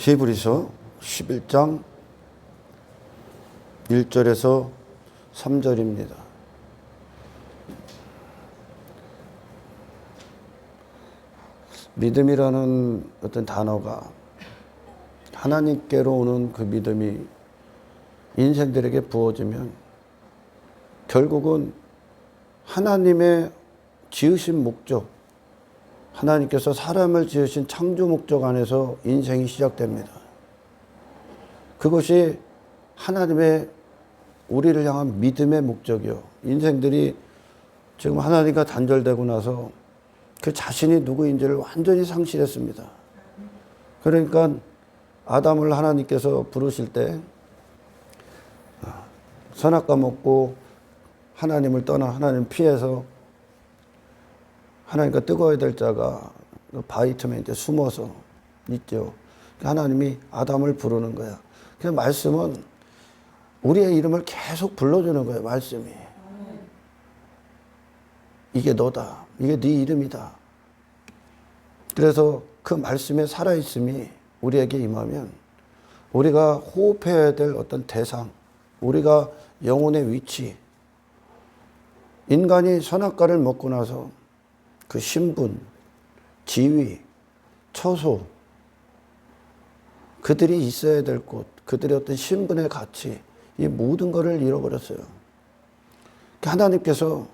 히브리서 11장 1절에서 3절입니다. 믿음이라는 어떤 단어가 하나님께로 오는 그 믿음이 인생들에게 부어지면 결국은 하나님의 지으신 목적, 하나님께서 사람을 지으신 창조 목적 안에서 인생이 시작됩니다. 그것이 하나님의 우리를 향한 믿음의 목적이요. 인생들이 지금 하나님과 단절되고 나서 그 자신이 누구인지를 완전히 상실했습니다. 그러니까 아담을 하나님께서 부르실 때 선악과 먹고 하나님을 떠나 하나님 피해서 하나님과 뜨거워야 될 자가 바위 틈에 이제 숨어서 있죠. 하나님이 아담을 부르는 거야. 그 말씀은 우리의 이름을 계속 불러주는 거예요. 말씀이. 이게 너다. 이게 네 이름이다. 그래서 그 말씀에 살아있음이 우리에게 임하면 우리가 호흡해야 될 어떤 대상, 우리가 영혼의 위치, 인간이 선악과를 먹고 나서 그 신분, 지위, 처소, 그들이 있어야 될 곳, 그들의 어떤 신분의 가치, 이 모든 것을 잃어버렸어요. 하나님께서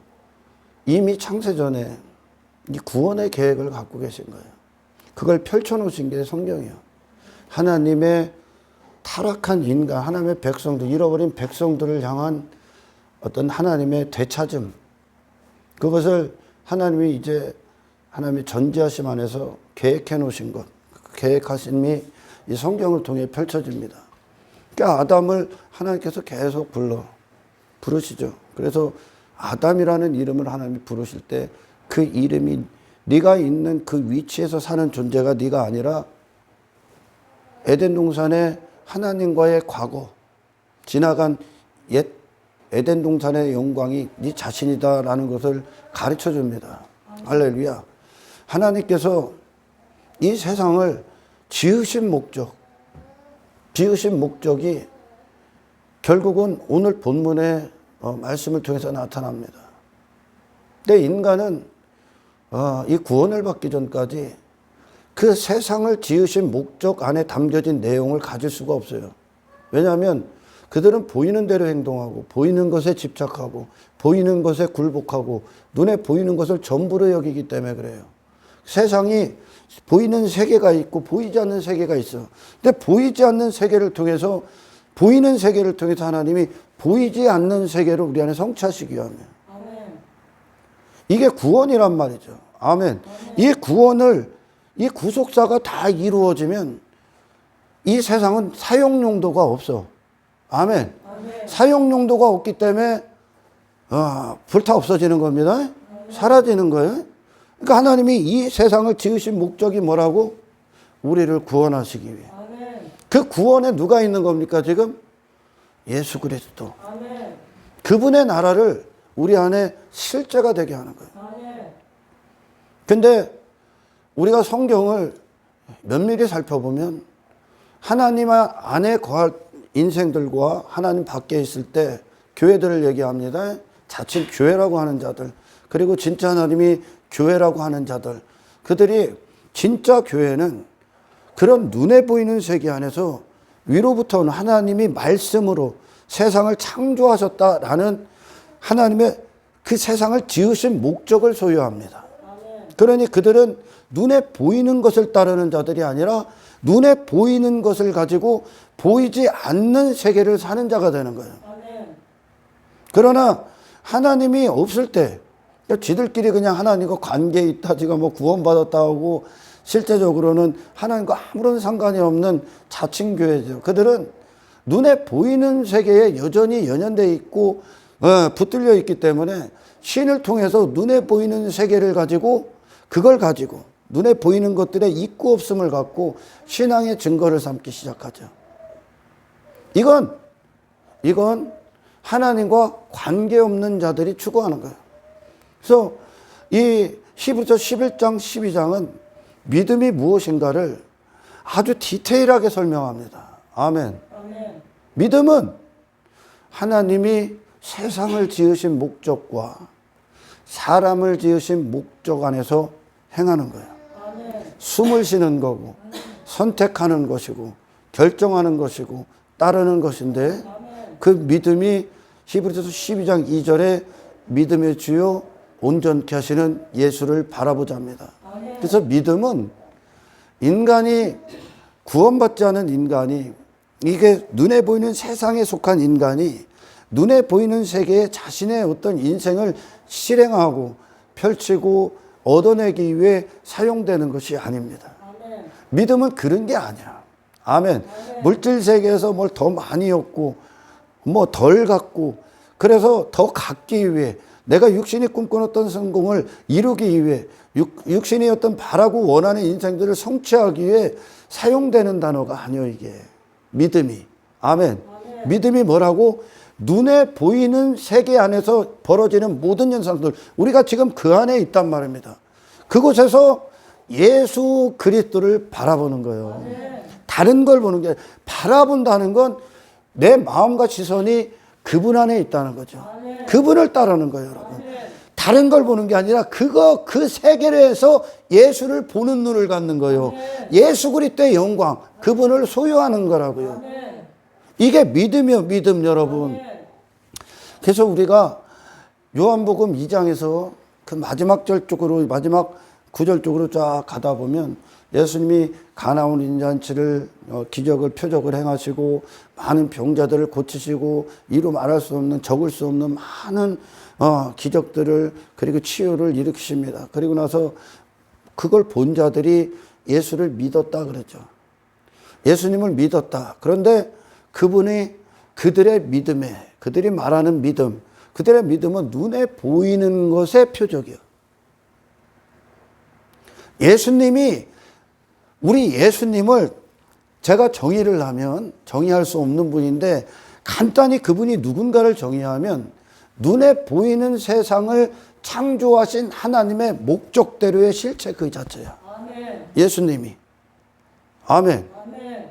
이미 창세전에 이 구원의 계획을 갖고 계신 거예요. 그걸 펼쳐놓으신 게 성경이에요. 하나님의 타락한 인간, 하나님의 백성들, 잃어버린 백성들을 향한 어떤 하나님의 되찾음, 그것을 하나님이 이제 하나님의 전지하심 안에서 계획해 놓으신 것, 계획하심이 이 성경을 통해 펼쳐집니다. 그러니까 아담을 하나님께서 계속 부르시죠. 그래서 아담이라는 이름을 하나님이 부르실 때 그 이름이 네가 있는 그 위치에서 사는 존재가 네가 아니라 에덴 동산의 하나님과의 과거, 지나간 옛 에덴 동산의 영광이 네 자신이다라는 것을 가르쳐 줍니다. 할렐루야. 하나님께서 이 세상을 지으신 목적이 결국은 오늘 본문의 말씀을 통해서 나타납니다. 근데 인간은 이 구원을 받기 전까지 그 세상을 지으신 목적 안에 담겨진 내용을 가질 수가 없어요. 왜냐하면 그들은 보이는 대로 행동하고 보이는 것에 집착하고 보이는 것에 굴복하고 눈에 보이는 것을 전부로 여기기 때문에 그래요. 세상이 보이는 세계가 있고 보이지 않는 세계가 있어. 근데 보이지 않는 세계를 통해서 보이는 세계를 통해서 하나님이 보이지 않는 세계를 우리 안에 성취하시기 위함이에요. 이게 구원이란 말이죠. 아멘. 이 구원을, 이 구속사가 다 이루어지면 이 세상은 사용 용도가 없어. 아멘. 사용 용도가 없기 때문에 불타 없어지는 겁니다. 사라지는 거예요. 그러니까 하나님이 이 세상을 지으신 목적이 뭐라고? 우리를 구원하시기 위해. 그 구원에 누가 있는 겁니까 지금? 예수 그리스도. 그분의 나라를 우리 안에 실제가 되게 하는 거예요. 근데 우리가 성경을 면밀히 살펴보면 하나님 안에 거할 인생들과 하나님 밖에 있을 때 교회들을 얘기합니다. 자칭 교회라고 하는 자들, 그리고 진짜 하나님이 교회라고 하는 자들, 그들이 진짜 교회는 그런 눈에 보이는 세계 안에서 위로부터 온 하나님이 말씀으로 세상을 창조하셨다라는 하나님의 그 세상을 지으신 목적을 소유합니다. 그러니 그들은 눈에 보이는 것을 따르는 자들이 아니라 눈에 보이는 것을 가지고 보이지 않는 세계를 사는 자가 되는 거예요. 그러나 하나님이 없을 때 지들끼리 그냥 하나님과 관계에 있다, 지가 뭐 구원받았다 하고 실제적으로는 하나님과 아무런 상관이 없는 자칭 교회죠. 그들은 눈에 보이는 세계에 여전히 연연되어 있고 붙들려 있기 때문에 신을 통해서 눈에 보이는 세계를 가지고 그걸 가지고 눈에 보이는 것들의 있고 없음을 갖고 신앙의 증거를 삼기 시작하죠. 이건 하나님과 관계없는 자들이 추구하는 거예요. 그래서 이 히브리서 11장 12장은 믿음이 무엇인가를 아주 디테일하게 설명합니다. 아멘. 아멘. 믿음은 하나님이 세상을 지으신 목적과 사람을 지으신 목적 안에서 행하는 거예요. 아멘. 숨을 쉬는 거고 선택하는 것이고 결정하는 것이고 따르는 것인데 그 믿음이 히브리서 12장 2절에 믿음의 주요 온전케 하시는 예수를 바라보자입니다. 그래서 믿음은 인간이 구원받지 않은 인간이 이게 눈에 보이는 세상에 속한 인간이 눈에 보이는 세계에 자신의 어떤 인생을 실행하고 펼치고 얻어내기 위해 사용되는 것이 아닙니다. 아멘. 믿음은 그런 게 아니야. 아멘. 물질 세계에서 뭘 더 많이 얻고 뭐 덜 갖고 그래서 더 갖기 위해 내가 육신이 꿈꿔왔던 성공을 이루기 위해 육신이 어떤 바라고 원하는 인생들을 성취하기 위해 사용되는 단어가 아니에요. 이게 믿음이. 아멘. 믿음이 뭐라고? 눈에 보이는 세계 안에서 벌어지는 모든 현상들 우리가 지금 그 안에 있단 말입니다. 그곳에서 예수 그리스도를 바라보는 거예요. 다른 걸 보는 게 바라본다는 건 내 마음과 시선이 그분 안에 있다는 거죠. 그분을 따르는 거예요, 여러분. 다른 걸 보는 게 아니라 그 세계에서 예수를 보는 눈을 갖는 거예요. 예수 그리스도의 영광, 그분을 소유하는 거라고요. 이게 믿음이요, 믿음 여러분. 그래서 우리가 요한복음 2장에서 그 마지막 절 쪽으로 마지막 9절 쪽으로 쫙 가다 보면 예수님이 가나온 인잔치를 기적을 표적을 행하시고 많은 병자들을 고치시고 이루 말할 수 없는 적을 수 없는 많은 기적들을 그리고 치유를 일으키십니다. 그리고 나서 그걸 본 자들이 예수를 믿었다 그랬죠. 예수님을 믿었다. 그런데 그분이 그들의 믿음에 그들이 말하는 믿음 그들의 믿음은 눈에 보이는 것의 표적이에요. 우리 예수님을 제가 정의를 하면 정의할 수 없는 분인데 간단히 그분이 누군가를 정의하면 눈에 보이는 세상을 창조하신 하나님의 목적대로의 실체 그 자체야. 아멘. 예수님이. 아멘. 아멘.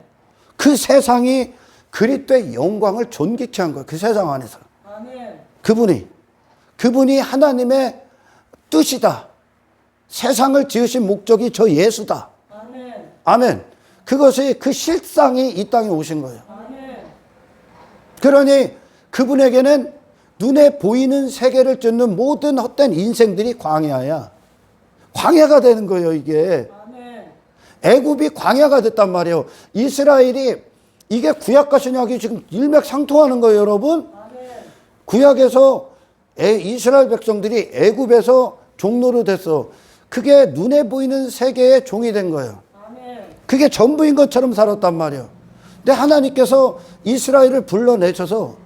그 세상이 그리스도의 영광을 존귀케 한 거예요. 그 세상 안에서. 아멘. 그분이 하나님의 뜻이다. 세상을 지으신 목적이 저 예수다. 아멘. 아멘. 그것이 그 실상이 이 땅에 오신 거예요. 아멘. 그러니 그분에게는 눈에 보이는 세계를 쫓는 모든 헛된 인생들이 광야야. 광야가 되는 거예요, 이게. 아멘. 애굽이 광야가 됐단 말이에요. 이스라엘이 이게 구약과 신약이 지금 일맥상통하는 거예요, 여러분. 아멘. 구약에서 이스라엘 백성들이 애굽에서 종로로 됐어. 그게 눈에 보이는 세계의 종이 된 거예요. 아멘. 그게 전부인 것처럼 살았단 말이에요. 근데 하나님께서 이스라엘을 불러내셔서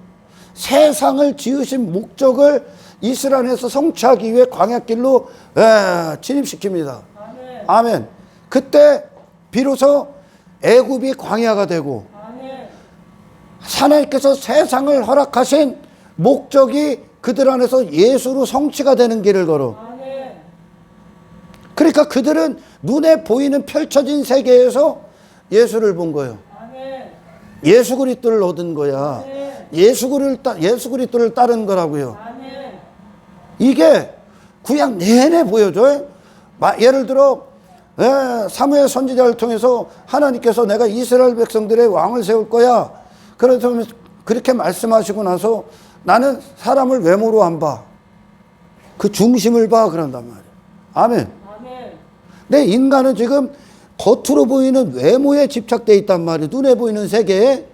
세상을 지으신 목적을 이스라엘에서 성취하기 위해 광야길로 진입시킵니다. 아멘. 아멘. 그때 비로소 애굽이 광야가 되고 아멘. 하나님께서 세상을 허락하신 목적이 그들 안에서 예수로 성취가 되는 길을 걸어. 아멘. 그러니까 그들은 눈에 보이는 펼쳐진 세계에서 예수를 본 거예요. 아멘. 예수 그리스도를 얻은 거야. 아멘. 예수 그리스도를 따른 거라고요. 아멘. 이게 구약 내내 보여줘요. 예를 들어 사무엘 선지자를 통해서 하나님께서 내가 이스라엘 백성들의 왕을 세울 거야. 그래서 그렇게 말씀하시고 나서 나는 사람을 외모로 안 봐. 그 중심을 봐 그런단 말이에요. 아멘. 아멘. 근데 인간은 지금 겉으로 보이는 외모에 집착되어 있단 말이에요. 눈에 보이는 세계에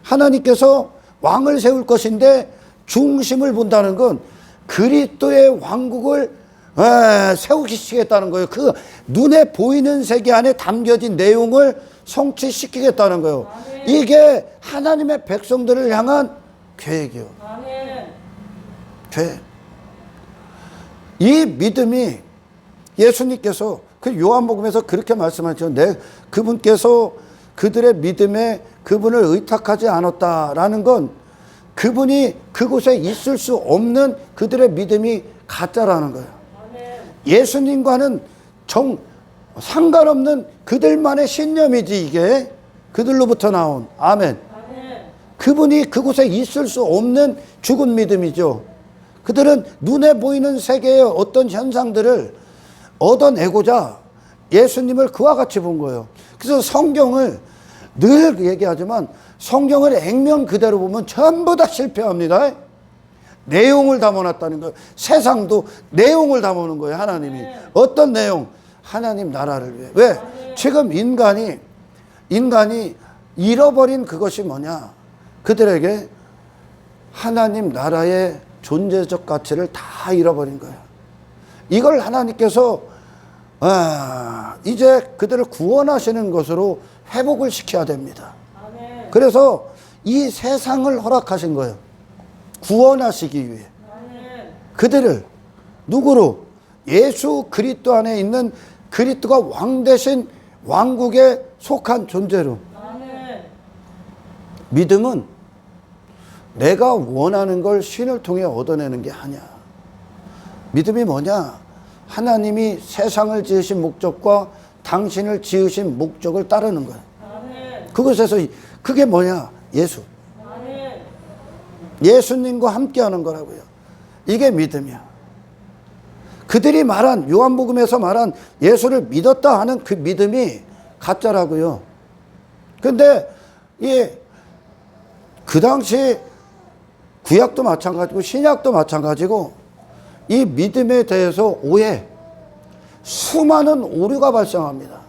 하나님께서 왕을 세울 것인데 중심을 본다는 건 그리스도의 왕국을 세우시겠다는 거예요. 그 눈에 보이는 세계 안에 담겨진 내용을 성취시키겠다는 거예요. 아멘. 이게 하나님의 백성들을 향한 계획이요. 아멘. 계획. 이 믿음이 예수님께서 그 요한복음에서 그렇게 말씀하죠. 그분께서 그들의 믿음에 그분을 의탁하지 않았다라는 건 그분이 그곳에 있을 수 없는 그들의 믿음이 가짜라는 거예요. 아멘. 예수님과는 상관없는 그들만의 신념이지 이게. 그들로부터 나온. 아멘. 그분이 그곳에 있을 수 없는 죽은 믿음이죠. 그들은 눈에 보이는 세계의 어떤 현상들을 얻어내고자 예수님을 그와 같이 본 거예요. 그래서 성경을 늘 얘기하지만 성경을 액면 그대로 보면 전부 다 실패합니다. 내용을 담아놨다는 거예요. 세상도 내용을 담아놓은 거예요. 하나님이. 어떤 내용? 하나님 나라를 위해. 왜? 지금 인간이 잃어버린 그것이 뭐냐? 그들에게 하나님 나라의 존재적 가치를 다 잃어버린 거예요. 이걸 하나님께서 이제 그들을 구원하시는 것으로 회복을 시켜야 됩니다. 그래서 이 세상을 허락하신 거예요. 구원하시기 위해. 그들을 누구로? 예수 그리스도 안에 있는 그리스도가 왕 대신 왕국에 속한 존재로. 믿음은 내가 원하는 걸 신을 통해 얻어내는 게 아니야. 믿음이 뭐냐? 하나님이 세상을 지으신 목적과 당신을 지으신 목적을 따르는 거야. 그것에서 그게 뭐냐? 예수. 예수님과 함께하는 거라고요. 이게 믿음이야. 그들이 말한 요한복음에서 말한 예수를 믿었다 하는 그 믿음이 가짜라고요. 근데 그 당시 구약도 마찬가지고 신약도 마찬가지고 이 믿음에 대해서 오해, 수많은 오류가 발생합니다.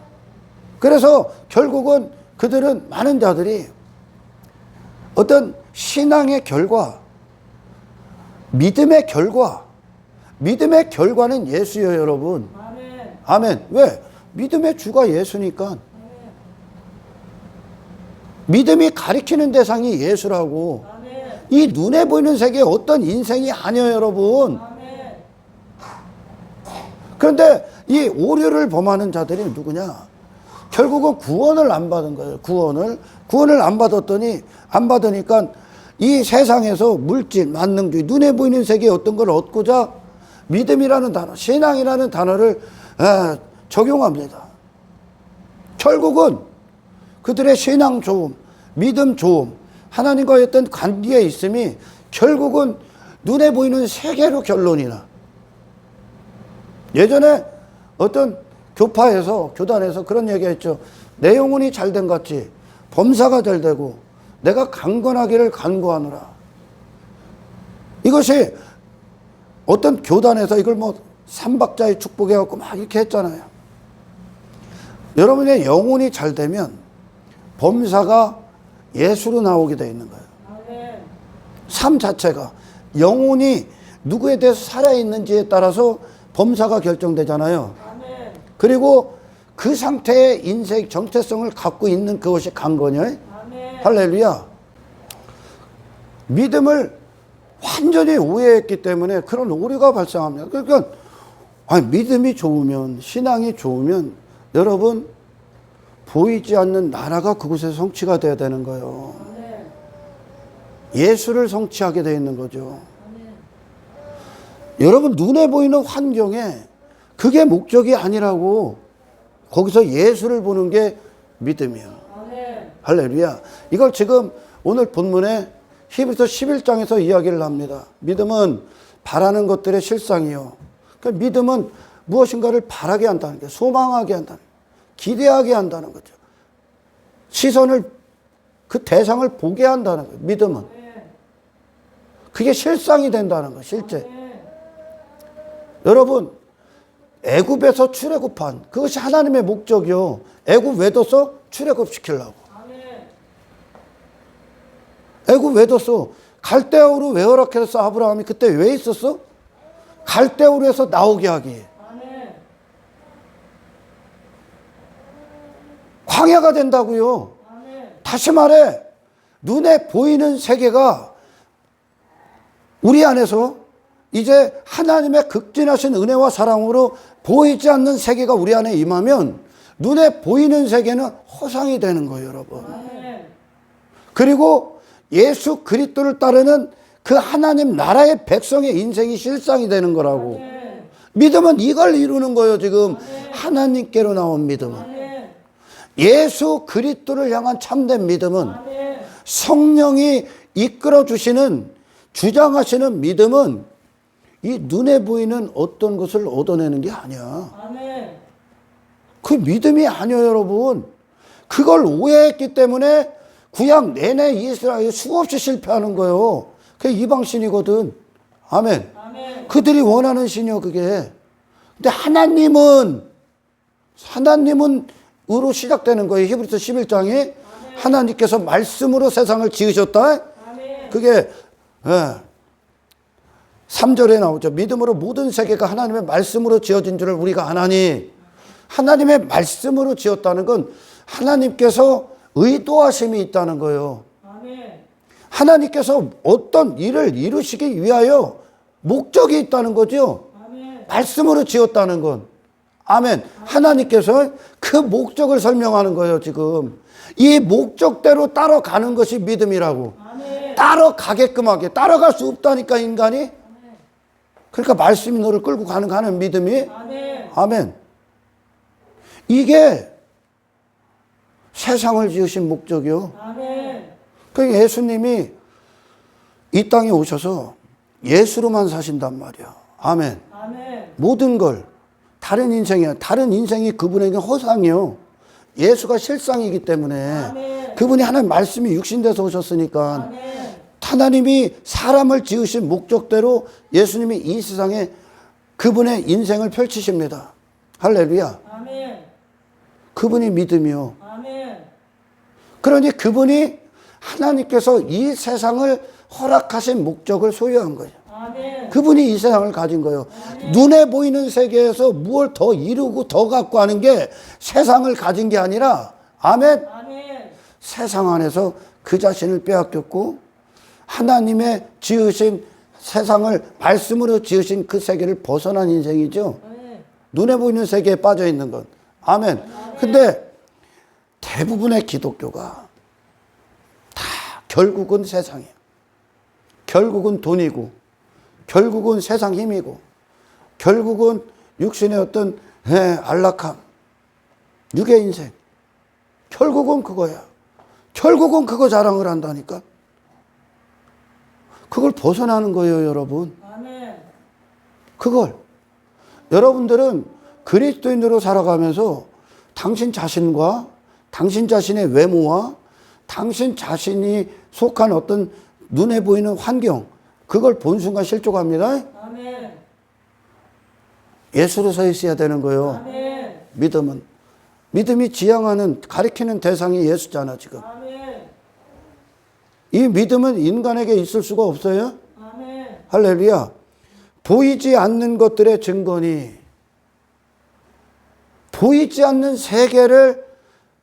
그래서 결국은 그들은 많은 자들이 어떤 신앙의 결과, 믿음의 결과는 예수예요, 여러분. 아멘. 아멘. 왜? 믿음의 주가 예수니까. 아멘. 믿음이 가리키는 대상이 예수라고. 아멘. 이 눈에 보이는 세계에 어떤 인생이 아니에요, 여러분. 아멘. 그런데 이 오류를 범하는 자들이 누구냐? 결국은 구원을 안 받은 거예요. 구원을 안 받으니까 이 세상에서 물질, 만능주의, 눈에 보이는 세계에 어떤 걸 얻고자 믿음이라는 단어, 신앙이라는 단어를 적용합니다. 결국은 그들의 신앙 좋음, 믿음 좋음, 하나님과의 어떤 관계에 있음이 결국은 눈에 보이는 세계로 결론이 나. 예전에 어떤 교단에서 그런 얘기 했죠. 내 영혼이 잘된 같이 범사가 잘 되고 내가 강건하기를 간구하노라. 이것이 어떤 교단에서 이걸 삼박자의 축복해갖고 막 이렇게 했잖아요. 여러분의 영혼이 잘 되면 범사가 예수로 나오게 되어 있는 거예요. 삶 자체가 영혼이 누구에 대해서 살아있는지에 따라서 범사가 결정되잖아요. 그리고 그 상태의 인생 정체성을 갖고 있는 그것이 강건이에요. 할렐루야. 믿음을 완전히 오해했기 때문에 그런 오류가 발생합니다. 그러니까 믿음이 좋으면, 신앙이 좋으면 여러분 보이지 않는 나라가 그곳에 성취가 돼야 되는 거예요. 예수를 성취하게 되어 있는 거죠. 여러분 눈에 보이는 환경에 그게 목적이 아니라고. 거기서 예수를 보는 게 믿음이야. 할렐루야. 이걸 지금 오늘 본문에 히브리서 11장에서 이야기를 합니다. 믿음은 바라는 것들의 실상이요. 그러니까 믿음은 무엇인가를 바라게 한다는 게, 소망하게 한다는 게, 기대하게 한다는 거죠. 시선을, 그 대상을 보게 한다는 거예요. 믿음은. 그게 실상이 된다는 거예요. 실제. 여러분 애굽에서 출애굽한 그것이 하나님의 목적이요. 애굽 왜 뒀어? 출애굽시키려고. 애굽 왜 뒀어? 갈대아우로 왜 허락했어? 아브라함이 그때 왜 있었어? 갈대아우로에서 나오게 하기. 광야가 된다고요. 다시 말해 눈에 보이는 세계가 우리 안에서 이제 하나님의 극진하신 은혜와 사랑으로 보이지 않는 세계가 우리 안에 임하면 눈에 보이는 세계는 허상이 되는 거예요, 여러분. 그리고 예수 그리스도를 따르는 그 하나님 나라의 백성의 인생이 실상이 되는 거라고. 믿음은 이걸 이루는 거예요. 지금 하나님께로 나온 믿음은. 예수 그리스도를 향한 참된 믿음은, 성령이 이끌어 주시는, 주장하시는 믿음은 이 눈에 보이는 어떤 것을 얻어내는 게 아니야. 그 믿음이 아니에요, 여러분. 그걸 오해했기 때문에 구약 내내 이스라엘이 수없이 실패하는 거예요. 그게 이방신이거든. 아멘. 그들이 원하는 신이요, 그게. 근데 하나님은 으로 시작되는 거예요. 히브리서 11장에 하나님께서 말씀으로 세상을 지으셨다. 그게 3절에 나오죠. 믿음으로 모든 세계가 하나님의 말씀으로 지어진 줄을 우리가 아나니. 하나님의 말씀으로 지었다는 건 하나님께서 의도하심이 있다는 거예요. 하나님께서 어떤 일을 이루시기 위하여 목적이 있다는 거죠. 말씀으로 지었다는 건. 아멘. 하나님께서 그 목적을 설명하는 거예요, 지금. 이 목적대로 따라가는 것이 믿음이라고. 따라가게끔 하게. 따라갈 수 없다니까, 인간이. 그러니까 말씀이 너를 끌고 가는 믿음이. 아멘. 이게 세상을 지으신 목적이요. 그러니까 예수님이 이 땅에 오셔서 예수로만 사신단 말이야. 아멘. 모든 걸. 다른 인생이야. 다른 인생이 그분에게 허상이요. 예수가 실상이기 때문에. 그분이 하나님 말씀이 육신돼서 오셨으니까. 하나님이 사람을 지으신 목적대로 예수님이 이 세상에 그분의 인생을 펼치십니다. 할렐루야. 그분이 믿음이요. 그러니 그분이 하나님께서 이 세상을 허락하신 목적을 소유한 거예요. 그분이 이 세상을 가진 거예요. 눈에 보이는 세계에서 무엇을 더 이루고 더 갖고 하는 게 세상을 가진 게 아니라, 아멘. 세상 안에서 그 자신을 빼앗겼고 하나님의 지으신 세상을 말씀으로 지으신 그 세계를 벗어난 인생이죠. 눈에 보이는 세계에 빠져 있는 것. 아멘. 근데 대부분의 기독교가 다 결국은 세상이에요. 결국은 돈이고, 결국은 세상 힘이고, 결국은 육신의 어떤 안락함, 육의 인생. 결국은 그거야. 결국은 그거 자랑을 한다니까. 그걸 벗어나는 거예요, 여러분. 그걸. 여러분들은 그리스도인으로 살아가면서 당신 자신과 당신 자신의 외모와 당신 자신이 속한 어떤 눈에 보이는 환경, 그걸 본 순간 실족합니다. 예수로 서 있어야 되는 거예요. 믿음은. 믿음이 지향하는, 가리키는 대상이 예수잖아, 지금. 이 믿음은 인간에게 있을 수가 없어요. 할렐루야. 보이지 않는 것들의 증거니, 보이지 않는 세계를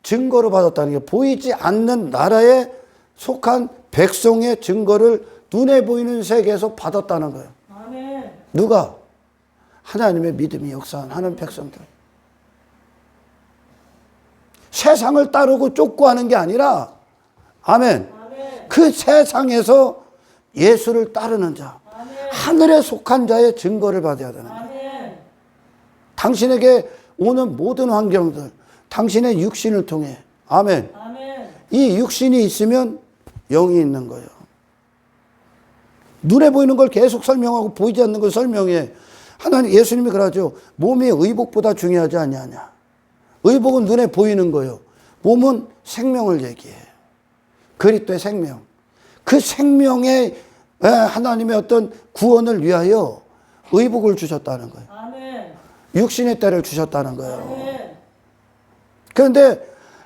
증거로 받았다는 게, 보이지 않는 나라에 속한 백성의 증거를 눈에 보이는 세계에서 받았다는 거예요. 누가? 하나님의 믿음이 역사하는 백성들. 세상을 따르고 쫓고 하는 게 아니라, 아멘. 그 세상에서 예수를 따르는 자, 하늘에 속한 자의 증거를 받아야 되는 거예요. 당신에게 오는 모든 환경들, 당신의 육신을 통해, 아멘. 이 육신이 있으면 영이 있는 거예요. 눈에 보이는 걸 계속 설명하고 보이지 않는 걸 설명해. 하나님, 예수님이 그러죠. 몸이 의복보다 중요하지 않냐. 의복은 눈에 보이는 거예요. 몸은 생명을 얘기해. 그리스도의 생명. 그 생명에 하나님의 어떤 구원을 위하여 의복을 주셨다는 거예요. 육신의 때를 주셨다는 거예요. 그런데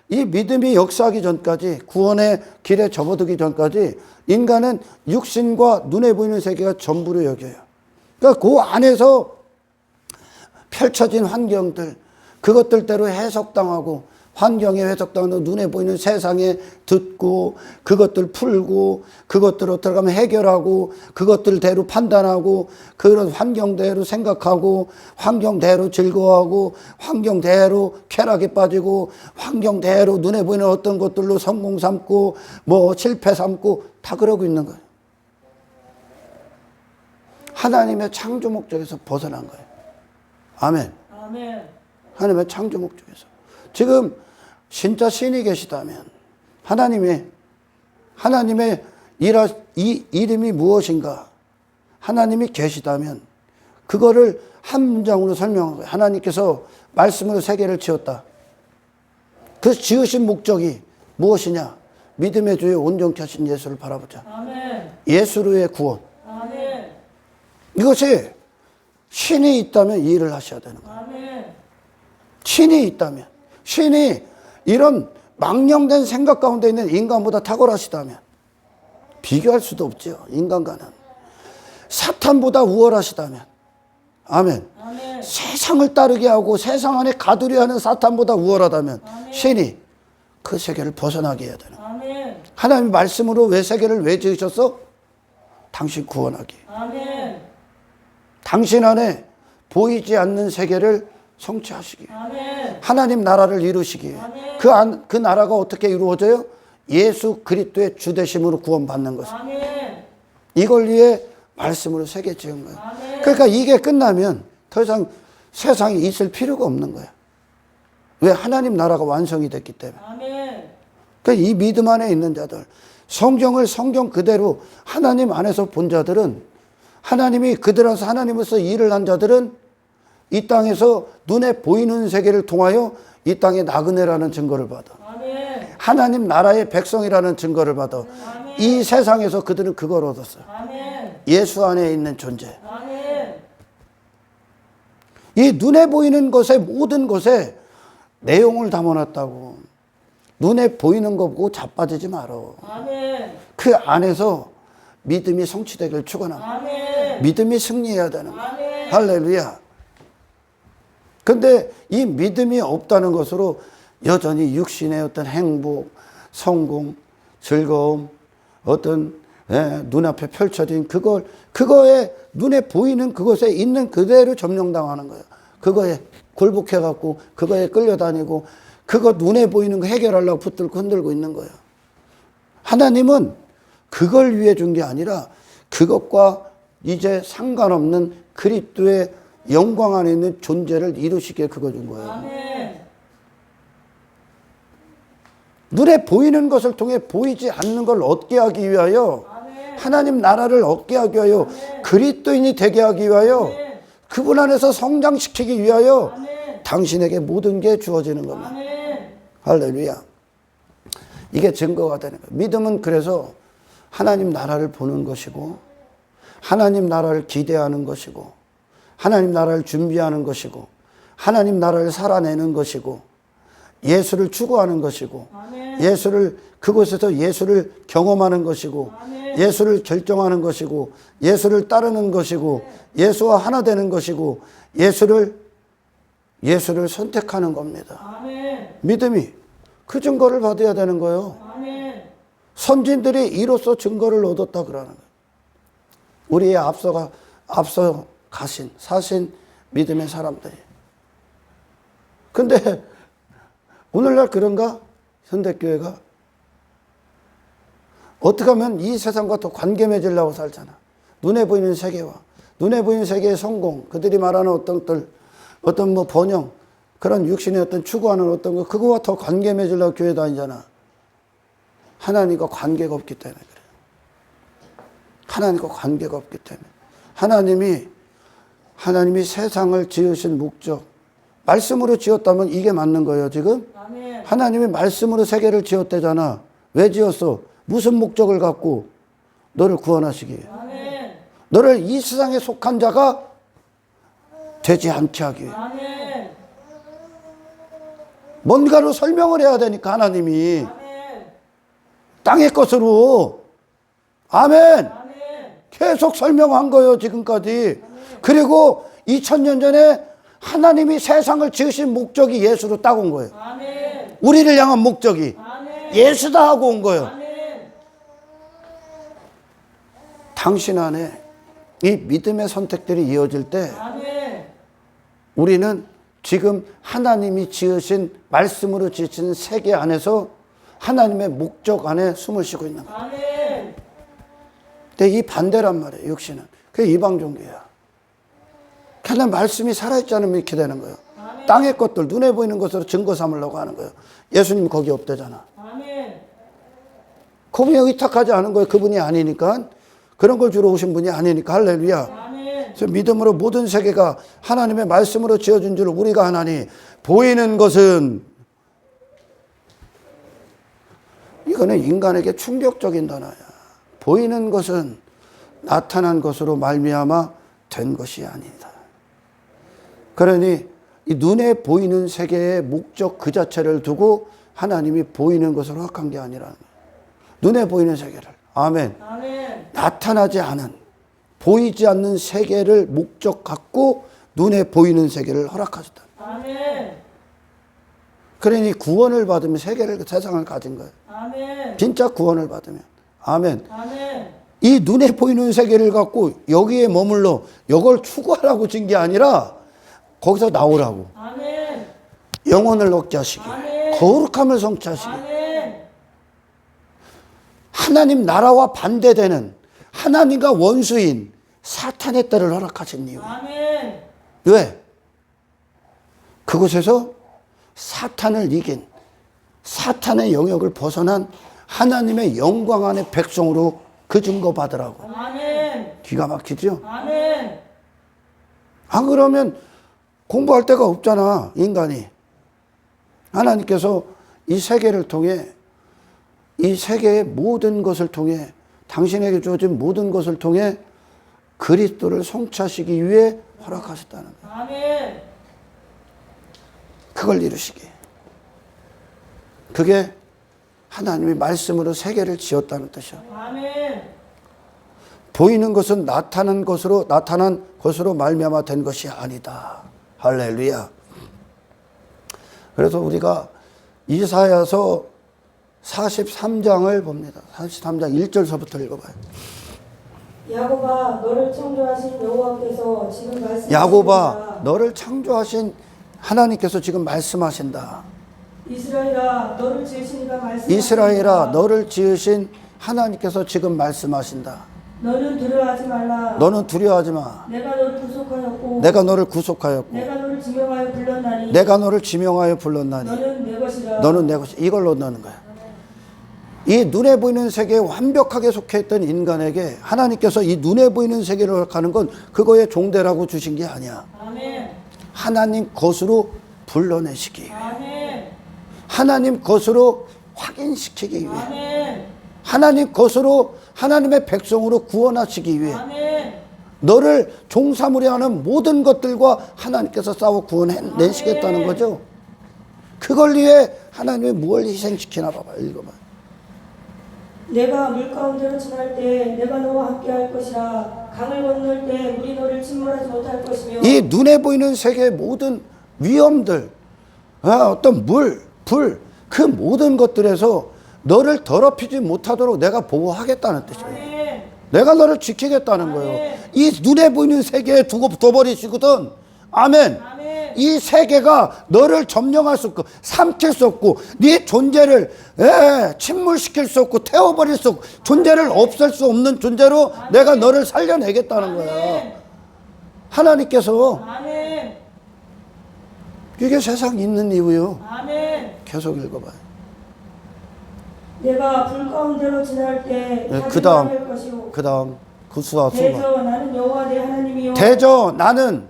이 믿음이 역사하기 전까지, 구원의 길에 접어들기 전까지 인간은 육신과 눈에 보이는 세계가 전부로 여겨요. 그러니까 그 안에서 펼쳐진 환경들, 그것들대로 해석당하고, 환경에 해석당하고, 눈에 보이는 세상에 듣고, 그것들 풀고, 그것들 어떻게 하면 해결하고, 그것들대로 판단하고, 그런 환경대로 생각하고, 환경대로 즐거워하고, 환경대로 쾌락에 빠지고, 환경대로 눈에 보이는 어떤 것들로 성공 삼고, 뭐 실패 삼고, 다 그러고 있는 거예요. 하나님의 창조 목적에서 벗어난 거예요. 아멘. 아멘. 하나님의 창조 목적에서. 지금 진짜 신이 계시다면 하나님의 이 이름이 무엇인가? 하나님이 계시다면 그거를 한 문장으로 설명한 거예요. 하나님께서 말씀으로 세계를 지었다. 그 지으신 목적이 무엇이냐? 믿음의 주에 온전케 하신 예수를 바라보자. 아멘. 예수로의 구원. 아멘. 이것이 신이 있다면 이 일을 하셔야 되는 거예요. 아멘. 신이 있다면, 신이 이런 망령된 생각 가운데 있는 인간보다 탁월하시다면 비교할 수도 없죠. 인간과는. 사탄보다 우월하시다면, 아멘. 아멘. 세상을 따르게 하고 세상 안에 가두려 하는 사탄보다 우월하다면 아멘. 신이 그 세계를 벗어나게 해야 되는 거예요. 아멘. 하나님의 말씀으로 왜 세계를 왜 지으셨어? 당신 구원하기. 아멘. 당신 안에 보이지 않는 세계를 성취하시기. 아멘. 하나님 나라를 이루시기 위해. 그 나라가 어떻게 이루어져요? 예수 그리스도의 주되심으로 구원받는 것을. 아멘. 이걸 위해 말씀으로 세계 지은 거예요. 아멘. 그러니까 이게 끝나면 더 이상 세상에 있을 필요가 없는 거예요. 왜? 하나님 나라가 완성이 됐기 때문에. 아멘. 그러니까 이 믿음 안에 있는 자들, 성경을 성경 그대로 하나님 안에서 본 자들은, 하나님이 그들 안에서 하나님으로서 일을 한 자들은 이 땅에서 눈에 보이는 세계를 통하여 이 땅에 나그네라는 증거를 받아. 아멘. 하나님 나라의 백성이라는 증거를 받아. 아멘. 이 세상에서 그들은 그걸 얻었어요. 아멘. 예수 안에 있는 존재. 아멘. 이 눈에 보이는 것에, 모든 것에 내용을 담아놨다고. 눈에 보이는 거 보고 자빠지지 말어. 아멘. 그 안에서 믿음이 성취되기를 축원합니다. 아멘. 믿음이 승리해야 되는 거예요. 아멘. 할렐루야. 근데 이 믿음이 없다는 것으로 여전히 육신의 어떤 행복, 성공, 즐거움, 어떤 눈앞에 펼쳐진 그거에 눈에 보이는 그것에 있는 그대로 점령당하는 거예요. 그거에 굴복해갖고 그거에 끌려다니고 그거 눈에 보이는 거 해결하려고 붙들고 흔들고 있는 거예요. 하나님은 그걸 위해 준 게 아니라 그것과 이제 상관없는 그리스도의 영광 안에 있는 존재를 이루시기에 그거 준 거예요. 아멘. 눈에 보이는 것을 통해 보이지 않는 걸 얻게 하기 위하여, 아멘. 하나님 나라를 얻게 하기 위하여, 아멘. 그리스도인이 되게 하기 위하여, 아멘. 그분 안에서 성장시키기 위하여 아멘. 당신에게 모든 게 주어지는 겁니다. 아멘. 할렐루야. 이게 증거가 되는 거예요. 믿음은 그래서 하나님 나라를 보는 것이고, 하나님 나라를 기대하는 것이고, 하나님 나라를 준비하는 것이고, 하나님 나라를 살아내는 것이고, 예수를 추구하는 것이고, 아멘. 그곳에서 예수를 경험하는 것이고, 아멘. 예수를 결정하는 것이고, 예수를 따르는 것이고, 예수와 하나 되는 것이고, 예수를 선택하는 겁니다. 아멘. 믿음이 그 증거를 받아야 되는 거예요. 아멘. 선진들이 이로써 증거를 얻었다 그러는 거예요. 우리의 앞서 사신 믿음의 사람들이. 근데 오늘날 그런가? 현대교회가 어떻게 하면 이 세상과 더 관계 맺으려고 살잖아. 눈에 보이는 세계와 눈에 보이는 세계의 성공, 그들이 말하는 어떤 뭐 번영, 그런 육신의 어떤 추구하는 어떤 거, 그거와 더 관계 맺으려고 교회 다니잖아. 하나님과 관계가 없기 때문에 그래요. 하나님과 관계가 없기 때문에. 하나님이 세상을 지으신 목적, 말씀으로 지었다면 이게 맞는 거예요, 지금? 아멘. 하나님이 말씀으로 세계를 지었대잖아. 왜 지었어? 무슨 목적을 갖고? 너를 구원하시기 위해. 아멘. 너를 이 세상에 속한 자가 되지 않게 하기 위해. 아멘. 뭔가로 설명을 해야 되니까 하나님이. 아멘. 땅의 것으로. 아멘. 아멘. 계속 설명한 거예요, 지금까지. 그리고 2000년 전에 하나님이 세상을 지으신 목적이 예수로 딱 온 거예요. 아멘. 우리를 향한 목적이 아멘. 예수다 하고 온 거예요. 아멘. 당신 안에 이 믿음의 선택들이 이어질 때 아멘. 우리는 지금 하나님이 지으신, 말씀으로 지으신 세계 안에서 하나님의 목적 안에 숨을 쉬고 있는 거예요. 아멘. 근데 이 반대란 말이에요, 육신은. 그게 이방 종교야. 하나님 말씀이 살아있지 않으면 이렇게 되는 거예요. 아멘. 땅의 것들, 눈에 보이는 것으로 증거 삼으려고 하는 거예요. 예수님 거기 없대잖아. 아멘. 그분이 의탁하지 않은 거예요. 그분이 아니니까. 그런 걸 주러 오신 분이 아니니까. 할렐루야. 아멘. 그래서 믿음으로 모든 세계가 하나님의 말씀으로 지어준 줄 우리가 하나니, 보이는 것은, 이거는 인간에게 충격적인 단어야. 보이는 것은 나타난 것으로 말미암아 된 것이 아니다. 그러니 이 눈에 보이는 세계의 목적 그 자체를 두고 하나님이 보이는 것을 허락한 게 아니라는 거예요. 눈에 보이는 세계를. 아멘. 아멘. 나타나지 않은, 보이지 않는 세계를 목적 갖고 눈에 보이는 세계를 허락하셨다. 아멘. 그러니 구원을 받으면 세상을 가진 거예요. 아멘. 진짜 구원을 받으면. 아멘. 아멘. 이 눈에 보이는 세계를 갖고 여기에 머물러 이걸 추구하라고 준 게 아니라 거기서 나오라고. 아멘. 영혼을 얻게 하시기. 아멘. 거룩함을 성취하시기. 아멘. 하나님 나라와 반대되는, 하나님과 원수인 사탄의 때를 허락하신 이유. 아멘. 왜? 그곳에서 사탄을 이긴, 사탄의 영역을 벗어난 하나님의 영광 안의 백성으로 그 증거 받으라고. 아멘. 기가 막히죠? 아멘. 안 그러면 공부할 데가 없잖아, 인간이. 하나님께서 이 세계를 통해, 이 세계의 모든 것을 통해, 당신에게 주어진 모든 것을 통해 그리스도를 성취하시기 위해 허락하셨다는 거예요. 아멘. 그걸 이루시기. 그게 하나님이 말씀으로 세계를 지었다는 뜻이야. 아멘. 보이는 것은 나타난 것으로 말미암아 된 것이 아니다. 할렐루야. 그래서 우리가 이사야서 43장을 봅니다. 43장 1절서부터 읽어봐요. 야곱아 너를 창조하신 여호와께서 지금 말씀하십니다. 야곱아 너를 창조하신 하나님께서 지금 말씀하신다. 이스라엘아 너를 지으신 이가 말씀하십니다. 이스라엘아 너를 지으신 하나님께서 지금 말씀하신다. 너는 두려워하지 말라. 너는 두려워하지 마. 내가 너를 구속하였고 내가 너를 구속하였고 내가 너를 지명하여 불렀나니 내가 너를 지명하여 불렀나니 너는 내 것이라. 너는 내 것이. 이걸로 넣는 거야. 이 눈에 보이는 세계에 완벽하게 속해 있던 인간에게 하나님께서 이 눈에 보이는 세계를 가는 건 그거의 종대라고 주신 게 아니야. 아멘. 하나님 것으로 불러내시기 위해, 아멘. 하나님 것으로 확인시키기 위해, 아멘. 하나님 것으로 하나님의 백성으로 구원하시기 위해 아멘. 너를 종사무려 하는 모든 것들과 하나님께서 싸워 구원해내시겠다는 거죠. 그걸 위해 하나님이 뭘 희생시키나 봐봐. 읽어봐. 내가 물 가운데로 지날 때 내가 너와 함께할 것이라. 강을 건널 때 물이 너를 침몰하지 못할 것이며 이 눈에 보이는 세계의 모든 위험들, 어떤 물, 불, 그 모든 것들에서 너를 더럽히지 못하도록 내가 보호하겠다는 뜻이에요. 아멘. 내가 너를 지키겠다는 거예요. 이 눈에 보이는 세계에 두고 둬버리시거든. 아멘. 아멘. 이 세계가 너를 점령할 수 없고 삼킬 수 없고 네 존재를 침몰시킬 수 없고 태워버릴 수 없고 존재를 없앨 수 없는 존재로 내가 너를 살려내겠다는 거야. 하나님께서. 아멘. 이게 세상 있는 이유요. 아멘. 계속 읽어봐요. 내가 불 가운데로 지날 때 그 다음, 할 것이요. 그 다음 구수와 수바. 대저 나는 여호와 내 하나님이요. 대저 나는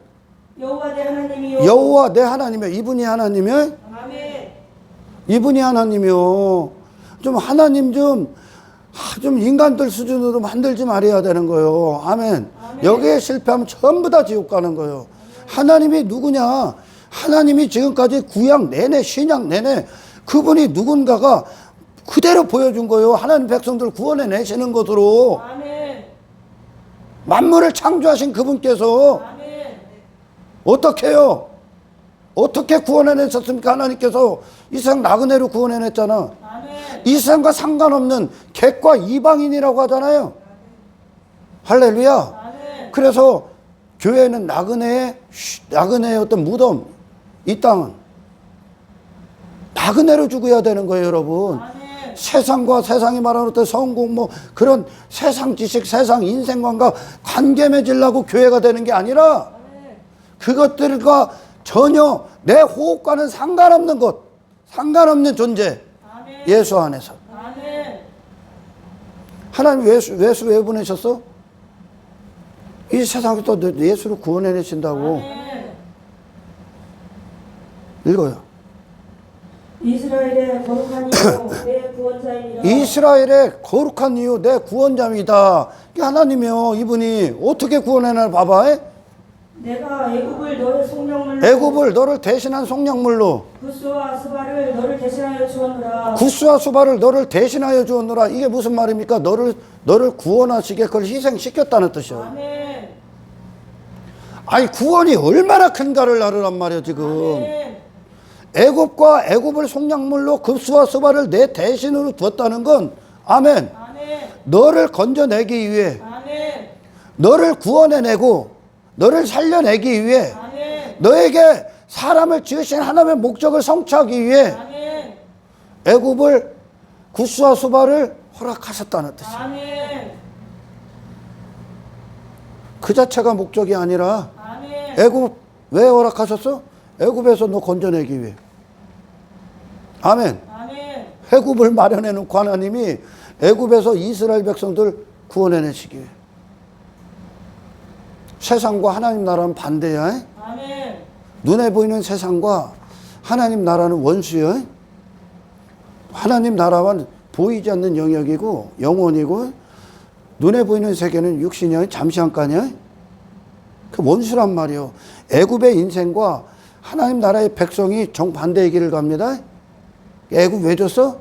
여호와 내 하나님이요. 여호와 내 하나님이요. 이분이 하나님이요. 아멘. 이분이 하나님이요. 좀 하나님 좀 인간들 수준으로 만들지 말아야 되는 거예요. 아멘. 여기에 실패하면 전부 다 지옥 가는 거예요. 하나님이 누구냐? 하나님이 지금까지 구약 내내 신약 내내 그분이 누군가가 그대로 보여준 거예요. 하나님 백성들을 구원해 내시는 것으로. 아멘. 만물을 창조하신 그분께서 아멘. 어떻게 해요? 어떻게 구원해내셨습니까? 하나님께서 이 세상 나그네로 구원해냈잖아. 아멘. 이 세상과 상관없는 객과 이방인이라고 하잖아요. 할렐루야. 아멘. 그래서 교회는 나그네의 어떤 무덤, 이 땅은 나그네로 죽어야 되는 거예요, 여러분. 아멘. 세상과 세상이 말하는 어떤 성공 그런 세상 지식, 세상 인생관과 관계 맺으려고 교회가 되는 게 아니라 그것들과 전혀 내 호흡과는 상관없는 것, 상관없는 존재. 아멘. 예수 안에서. 아멘. 하나님 왜 보내셨어? 이 세상에서 예수를 구원해내신다고. 아멘. 읽어요. 이스라엘의 거룩한 이요 내 구원자이니라. 이스라엘의 거룩한 이유 내 구원자입니다. 이게 하나님이요. 이분이 어떻게 구원해나 봐봐. 내가 애굽을 너의 속량물로 애굽을 너를 대신한 속량물로 구스와 스바를 너를 대신하여 주었노라. 구스와 수바를 너를 대신하여 주었노라. 이게 무슨 말입니까? 너를 구원하시게 그걸 희생시켰다는 뜻이요. 아멘. 아니 구원이 얼마나 큰가를 나르란 말이에요 지금. 아멘. 애굽과 애굽을 속량물로 구스와 수바를 내 대신으로 두었다는 건 아멘. 아멘. 너를 건져내기 위해 아멘. 너를 구원해내고 너를 살려내기 위해 아멘. 너에게 사람을 지으신 하나님의 목적을 성취하기 위해 아멘. 애굽을 구스와 수바를 허락하셨다는 뜻이에요. 아멘. 그 자체가 목적이 아니라 아멘. 애굽 왜 허락하셨어? 애굽에서 너 건져내기 위해. 아멘. 아멘. 애굽을 마련해 놓고 하나님이 애굽에서 이스라엘 백성들 구원해내시기 위해. 세상과 하나님 나라는 반대야. 아멘. 눈에 보이는 세상과 하나님 나라는 원수야. 하나님 나라와 보이지 않는 영역이고 영혼이고 눈에 보이는 세계는 육신이야. 잠시한가냐. 그 원수란 말이요. 애굽의 인생과 하나님 나라의 백성이 정반대의 길을 갑니다. 애굽 왜 줬어?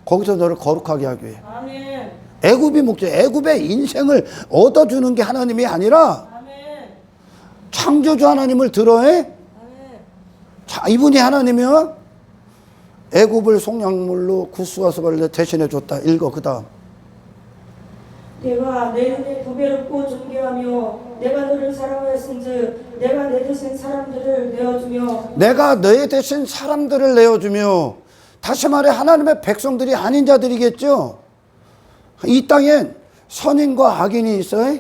거기서 너를 거룩하게 하기 위해. 아멘. 애굽이 목적. 애굽의 인생을 얻어주는 게 하나님이 아니라 아멘. 창조주 하나님을 들어해. 아멘. 자, 이분이 하나님이요. 애굽을 속량물로 구스와 수바를 대신해 줬다. 읽어. 그 다음. 내가 내 눈에 부배롭고 존귀하며 내가 너를 사랑하였은즉 내가 내 대신 사람들을 내어주며 내가 너의 대신 사람들을 내어주며. 다시 말해 하나님의 백성들이 아닌 자들이겠죠. 이 땅엔 선인과 악인이 있어요.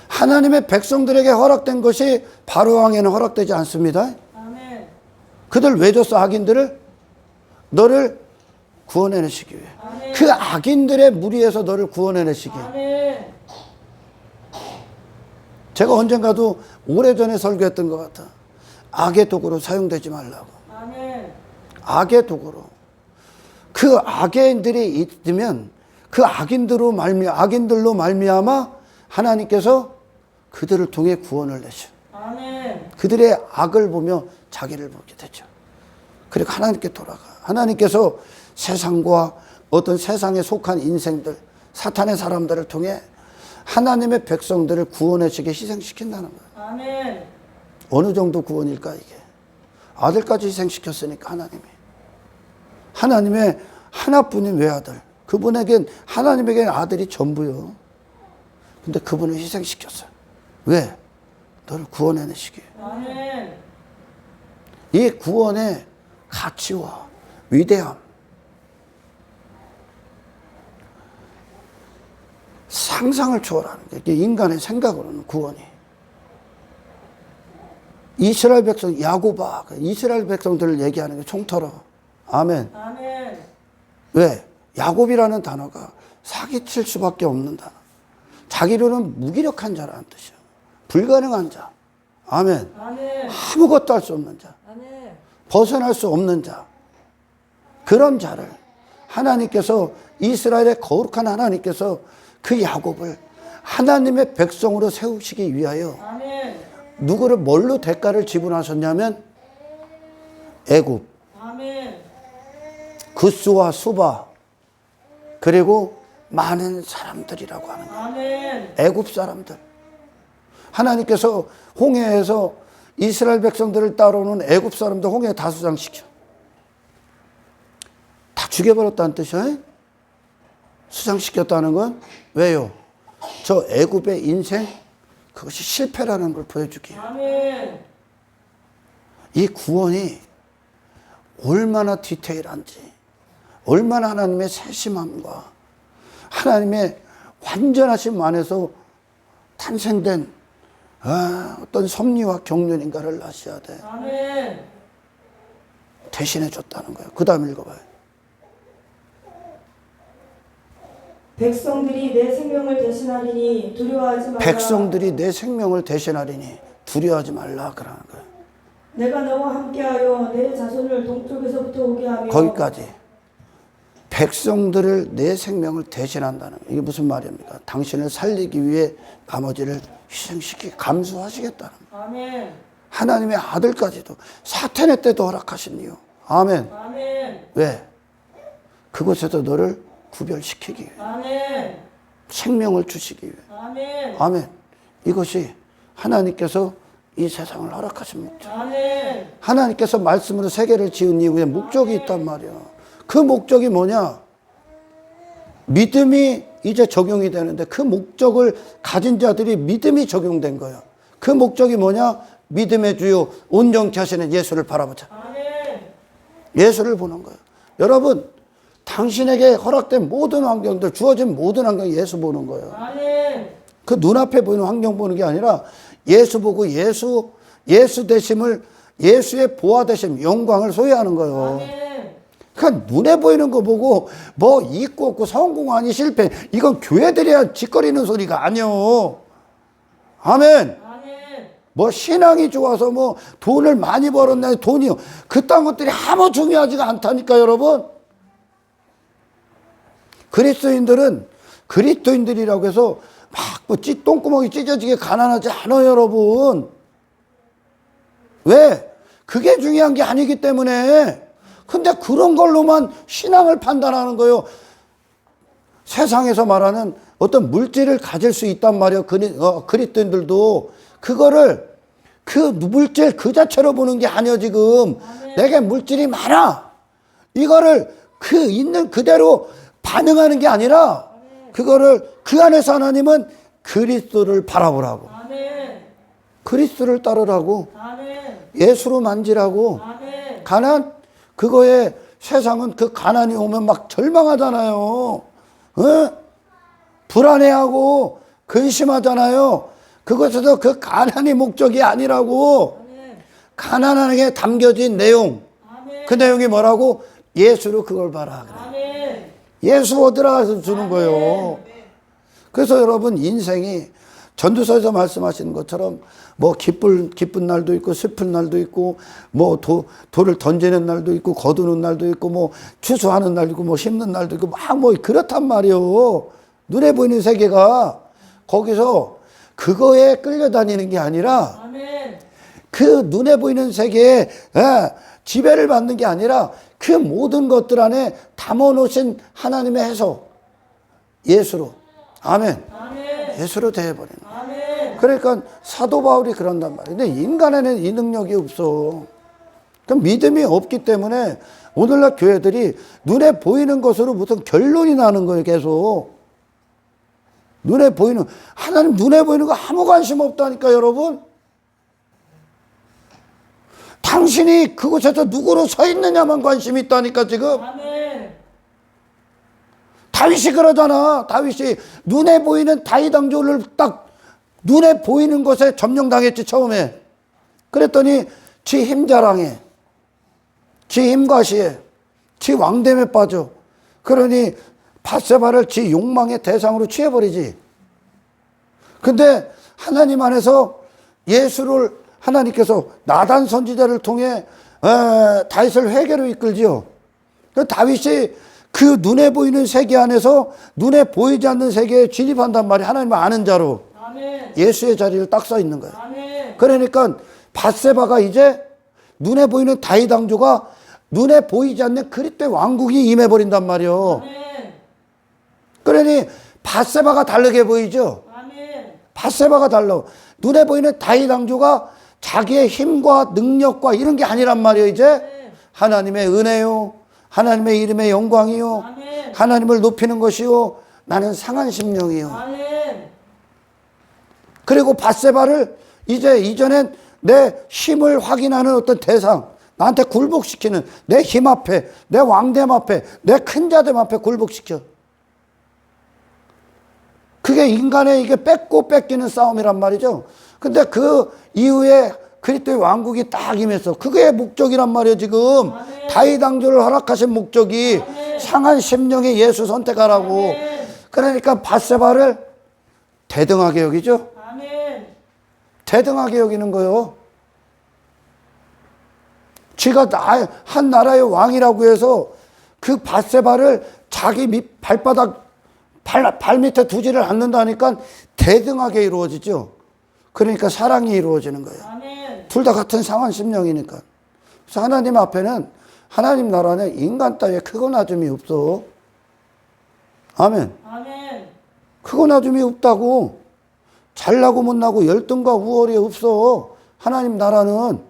하나님의 백성들에게 허락된 것이 바로 왕에는 허락되지 않습니다. 아멘. 그들 왜 줬어? 악인들을? 너를 구원해내시기 위해. 아멘. 그 악인들의 무리에서 너를 구원해내시기 위해. 아멘. 제가 언젠가도 오래전에 설교했던 것 같아. 악의 도구로 사용되지 말라고. 아멘. 악의 도구로. 그 악인들이 있으면 그 악인들로 말미암아 하나님께서 그들을 통해 구원을 내셔. 아멘. 그들의 악을 보며 자기를 보게 되죠. 그리고 하나님께 돌아가. 하나님께서 세상과 어떤 세상에 속한 인생들, 사탄의 사람들을 통해 하나님의 백성들을 구원하시게 희생시킨다는 거예요. 아멘. 어느 정도 구원일까 이게. 아들까지 희생시켰으니까 하나님의 하나뿐인 외아들. 그분에겐 하나님에겐 아들이 전부요. 근데 그분을 희생시켰어요. 왜? 너를 구원해내시기. 아멘. 이 구원의 가치와 위대함. 상상을 초월하는 게 이게 인간의 생각으로는 구원이. 이스라엘 백성, 야곱아, 이스라엘 백성들을 얘기하는 게 총터러. 아멘. 아멘. 왜? 야곱이라는 단어가 사기칠 수밖에 없는 단어. 자기로는 무기력한 자라는 뜻이야. 불가능한 자. 아멘. 아멘. 아무것도 할 수 없는 자. 아멘. 벗어날 수 없는 자. 그런 자를 하나님께서 이스라엘의 거룩한 하나님께서 그 야곱을 하나님의 백성으로 세우시기 위하여 아멘. 누구를 뭘로 대가를 지불하셨냐면 애굽, 아멘. 구스와 수바 그리고 많은 사람들이라고 하는 거예요. 아멘. 애굽 사람들. 하나님께서 홍해에서 이스라엘 백성들을 따라오는 애굽 사람들 홍해에 다 수장시켜. 다 죽여버렸다는 뜻이야. 수장시켰다는 건 왜요? 저 애굽의 인생 그것이 실패라는 걸 보여주기. 아멘. 이 구원이 얼마나 디테일한지, 얼마나 하나님의 세심함과 하나님의 완전하심 안에서 탄생된 어떤 섭리와 경륜인가를 낳으셔야 돼. 아멘. 대신해 줬다는 거예요. 그 다음 읽어봐요. 백성들이 내 생명을 대신하리니 두려워하지 말라. 백성들이 내 생명을 대신하리니 두려워하지 말라 그러는 거예요. 내가 너와 함께하여 내 자손을 동쪽에서부터 오게 하며. 거기까지. 백성들을 내 생명을 대신한다는 거예요. 이게 무슨 말입니까? 당신을 살리기 위해 나머지를 희생시키고 감수하시겠다는 거예요. 아멘. 하나님의 아들까지도 사탄의 때도 허락하신 이유. 아멘. 아멘. 왜? 그곳에서 너를 구별시키기 위해. 아멘. 생명을 주시기 위해. 아멘. 아멘. 이것이 하나님께서 이 세상을 허락하신 목적. 아멘. 하나님께서 말씀으로 세계를 지은 이유에 목적이 있단 말이야. 그 목적이 뭐냐? 믿음이 이제 적용이 되는데 그 목적을 가진 자들이 믿음이 적용된 거야. 그 목적이 뭐냐? 믿음의 주요 온전케 하시는 예수를 바라보자. 아멘. 예수를 보는 거예요. 여러분, 당신에게 허락된 모든 환경들, 주어진 모든 환경 예수 보는 거예요. 아멘. 그 눈앞에 보이는 환경 보는 게 아니라 예수 보고 예수 되심을, 예수의 보화 되심, 영광을 소유하는 거예요. 아멘. 그러니까 눈에 보이는 거 보고 뭐 있고 없고 성공하니 실패, 이건 교회들이야 짓거리는 소리가 아니요. 아멘. 아멘. 뭐 신앙이 좋아서 뭐 돈을 많이 벌었네, 돈이요. 그딴 것들이 아무 중요하지가 않다니까 여러분. 그리스도인들이라고 해서 막뭐 똥구멍이 찢어지게 가난하지 않아요 여러분. 왜? 그게 중요한 게 아니기 때문에. 근데 그런 걸로만 신앙을 판단하는 거예요. 세상에서 말하는 어떤 물질을 가질 수 있단 말이에요. 그리스도인들도 그거를 그 물질 그 자체로 보는 게 아니에요 지금. 내게 물질이 많아. 이거를 그 있는 그대로 반응하는 게 아니라 그거를 그 안에서 하나님은 그리스도를 바라보라고. 아멘. 그리스도를 따르라고. 아멘. 예수로 만지라고. 아멘. 가난 그거에 세상은 그 가난이 오면 막 절망하잖아요. 어? 불안해하고 근심하잖아요. 그것에서 그 가난이 목적이 아니라고. 아멘. 가난하게 담겨진 내용. 아멘. 그 내용이 뭐라고? 예수로 그걸 봐라. 그래. 아멘. 예수 얻으라 주는 거예요. 그래서 여러분 인생이 전도서에서 말씀하시는 것처럼 뭐 기쁜 날도 있고 슬픈 날도 있고 뭐 돌을 던지는 날도 있고 거두는 날도 있고 뭐 추수하는 날도 있고 뭐 심는 날도 있고 막 뭐 그렇단 말이에요. 눈에 보이는 세계가 거기서 그거에 끌려다니는 게 아니라 아멘. 그 눈에 보이는 세계에 지배를 받는 게 아니라 그 모든 것들 안에 담아놓으신 하나님의 해석 예수로. 아멘. 아멘. 예수로 대해버리는 거예요. 아멘. 그러니까 사도 바울이 그런단 말이에요. 근데 인간에는 이 능력이 없어. 그럼 믿음이 없기 때문에 오늘날 교회들이 눈에 보이는 것으로 무슨 결론이 나는 거예요 계속. 눈에 보이는, 하나님 눈에 보이는 거 아무 관심 없다니까 여러분. 당신이 그곳에서 누구로 서 있느냐만 관심이 있다니까 지금. 아멘. 다윗이 그러잖아. 다윗이 눈에 보이는 다윗 왕조를 딱 눈에 보이는 것에 점령당했지 처음에. 그랬더니 지 힘자랑에, 지 힘과시에, 지 왕됨에 빠져. 그러니 밧세바를 지 욕망의 대상으로 취해버리지. 근데 하나님 안에서 예수를 하나님께서 나단 선지자를 통해 다윗을 회개로 이끌지요. 다윗이 그 눈에 보이는 세계 안에서 눈에 보이지 않는 세계에 진입한단 말이에요. 하나님을 아는 자로. 아멘. 예수의 자리를 딱 서 있는 거예요. 아멘. 그러니까 밧세바가 이제 눈에 보이는 다윗 왕조가 눈에 보이지 않는 그리스도의 왕국이 임해버린단 말이에요. 아멘. 그러니 밧세바가 다르게 보이죠. 아멘. 밧세바가 달라. 눈에 보이는 다윗 왕조가 자기의 힘과 능력과 이런 게 아니란 말이에요. 이제 하나님의 은혜요, 하나님의 이름의 영광이요, 아멘. 하나님을 높이는 것이요, 나는 상한 심령이요. 아멘. 그리고 밧세바를 이제 이전엔 내 힘을 확인하는 어떤 대상, 나한테 굴복시키는 내 힘 앞에, 내 왕됨 앞에, 내 큰 자됨 앞에 굴복시켜. 그게 인간의 이게 뺏고 뺏기는 싸움이란 말이죠. 근데 그 이후에 그리스도의 왕국이 딱 임했어. 그게 목적이란 말이에요, 지금. 아멘. 다윗 왕조를 허락하신 목적이 아멘. 상한 심령의 예수 선택하라고. 아멘. 그러니까 밧세바를 대등하게 여기죠. 아멘. 대등하게 여기는 거예요. 쥐가 한 나라의 왕이라고 해서 그 밧세바를 자기 발바닥 발 밑에 두지를 않는다니까 대등하게 이루어지죠. 그러니까 사랑이 이루어지는 거예요. 아멘. 둘 다 같은 상한 심령이니까. 그래서 하나님 앞에는, 하나님 나라는 인간 따위에 크고 낮음이 없어. 아멘. 아멘. 크고 낮음이 없다고. 잘나고 못나고 열등과 우월이 없어. 하나님 나라는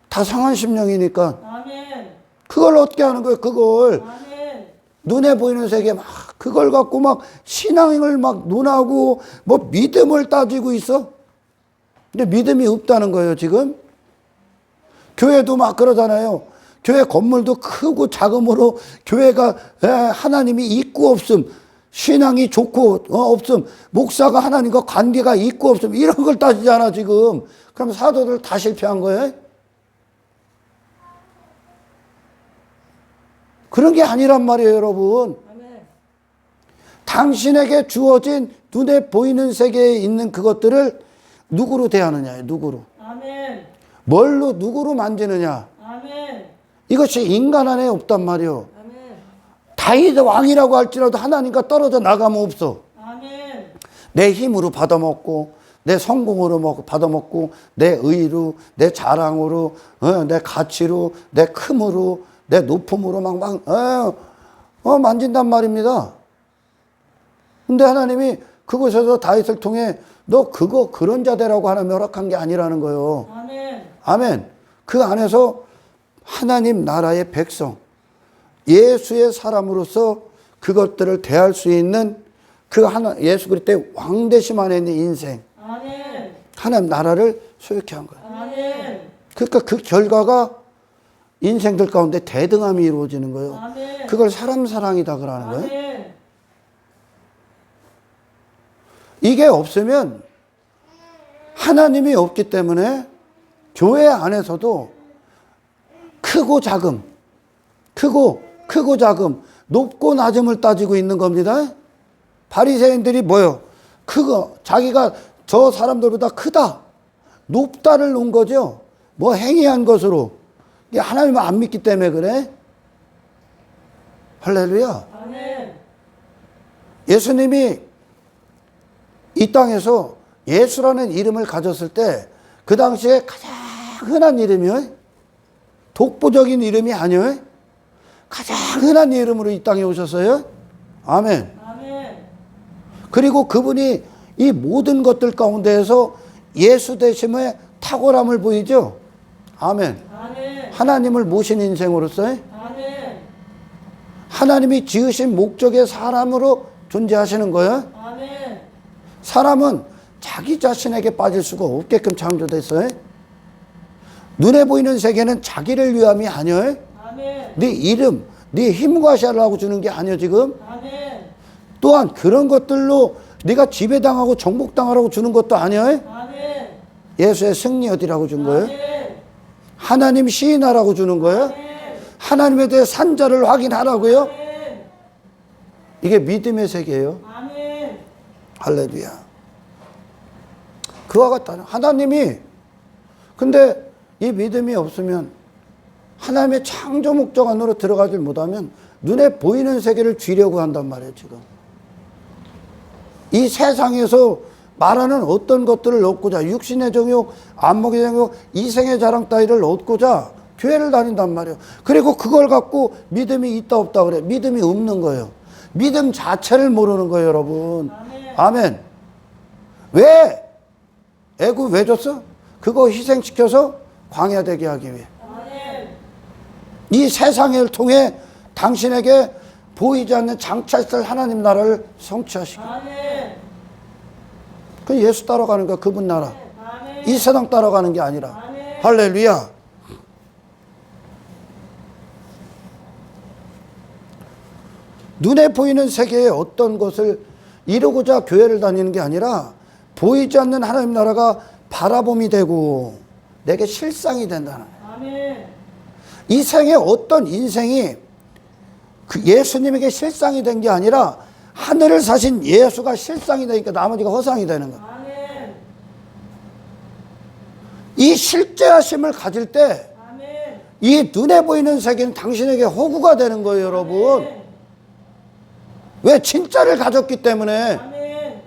다 상한 심령이니까. 아멘. 그걸 어떻게 하는 거예요? 그걸 아멘. 눈에 보이는 세계 막 그걸 갖고 막 신앙을 막 논하고 뭐 믿음을 따지고 있어. 근데 믿음이 없다는 거예요, 지금. 교회도 막 그러잖아요. 교회 건물도 크고 작음으로 교회가 하나님이 있고 없음, 신앙이 좋고 없음, 목사가 하나님과 관계가 있고 없음, 이런 걸 따지잖아, 지금. 그럼 사도들 다 실패한 거예요? 그런 게 아니란 말이에요, 여러분. 아멘. 당신에게 주어진 눈에 보이는 세계에 있는 그것들을 누구로 대하느냐예요, 누구로. 아멘. 뭘로, 누구로 만지느냐. 아멘. 이것이 인간 안에 없단 말이에요. 아멘. 다윗 왕이라고 할지라도 하나님과 떨어져 나가면 없어. 아멘. 내 힘으로 받아먹고, 내 성공으로 받아먹고, 내 의로, 내 자랑으로, 내 가치로, 내 큼으로, 내 높음으로 만진단 말입니다. 근데 하나님이 그곳에서 다윗을 통해 너 그런 자 되라고 하나님이 허락한 게 아니라는 거예요. 아멘. 아멘. 그 안에서 하나님 나라의 백성, 예수의 사람으로서 그것들을 대할 수 있는 예수 그리스도의 왕대심 안에 있는 인생, 아멘. 하나님 나라를 소유케 한 거예요. 아멘. 그러니까 그 결과가 인생들 가운데 대등함이 이루어지는 거예요. 아멘. 그걸 사람 사랑이다 그러는 거예요. 아멘. 이게 없으면 하나님이 없기 때문에 교회 안에서도 크고 작음, 크고 작음, 높고 낮음을 따지고 있는 겁니다. 바리새인들이 뭐요? 자기가 저 사람들보다 크다, 높다를 놓은 거죠. 뭐 행위한 것으로. 이게 하나님을 안 믿기 때문에 그래. 할렐루야. 아멘. 예수님이 이 땅에서 예수라는 이름을 가졌을 때 그 당시에 가장 흔한 이름이요. 독보적인 이름이 아니에요. 가장 흔한 이름으로 이 땅에 오셨어요. 아멘. 아멘. 그리고 그분이 이 모든 것들 가운데에서 예수 되심의 탁월함을 보이죠. 아멘. 아멘. 하나님을 모신 인생으로서요. 아멘. 하나님이 지으신 목적의 사람으로 존재하시는 거예요. 아멘. 사람은 자기 자신에게 빠질 수가 없게끔 창조됐어요. 눈에 보이는 세계는 자기를 위함이 아니에요. 아멘. 네 이름, 네 힘과 샤라고 주는 게 아니에요, 지금. 아멘. 또한 그런 것들로 네가 지배당하고 정복당하라고 주는 것도 아니에요. 아멘. 예수의 승리 어디라고 준 거예요? 아멘. 하나님 시인하라고 주는 거예요. 아멘. 하나님에 대해 산자를 확인하라고요. 아멘. 이게 믿음의 세계예요. 아멘. 할렐루야. 그와 같다. 하나님이, 근데 이 믿음이 없으면 하나님의 창조 목적 안으로 들어가질 못하면 눈에 보이는 세계를 쥐려고 한단 말이에요, 지금. 이 세상에서 말하는 어떤 것들을 얻고자, 육신의 정욕, 안목의 정욕, 이생의 자랑 따위를 얻고자 교회를 다닌단 말이에요. 그리고 그걸 갖고 믿음이 있다 없다 그래. 믿음이 없는 거예요. 믿음 자체를 모르는 거예요, 여러분. 아멘. 아멘. 왜? 애굽 왜 줬어? 그거 희생시켜서 광야되게 하기 위해. 아멘. 이 세상을 통해 당신에게 보이지 않는 장차있을 하나님 나라를 성취하시고. 아멘. 그 예수 따라가는 거야, 그분 나라. 아멘. 이 세상 따라가는 게 아니라. 아멘. 할렐루야. 눈에 보이는 세계의 어떤 것을 이루고자 교회를 다니는 게 아니라 보이지 않는 하나님 나라가 바라봄이 되고 내게 실상이 된다는 거예요. 아멘. 이 생에 어떤 인생이 그 예수님에게 실상이 된 게 아니라 하늘을 사신 예수가 실상이 되니까 나머지가 허상이 되는 거예요. 아멘. 이 실제하심을 가질 때 이 눈에 보이는 세계는 당신에게 호구가 되는 거예요, 여러분. 왜? 진짜를 가졌기 때문에. 아멘.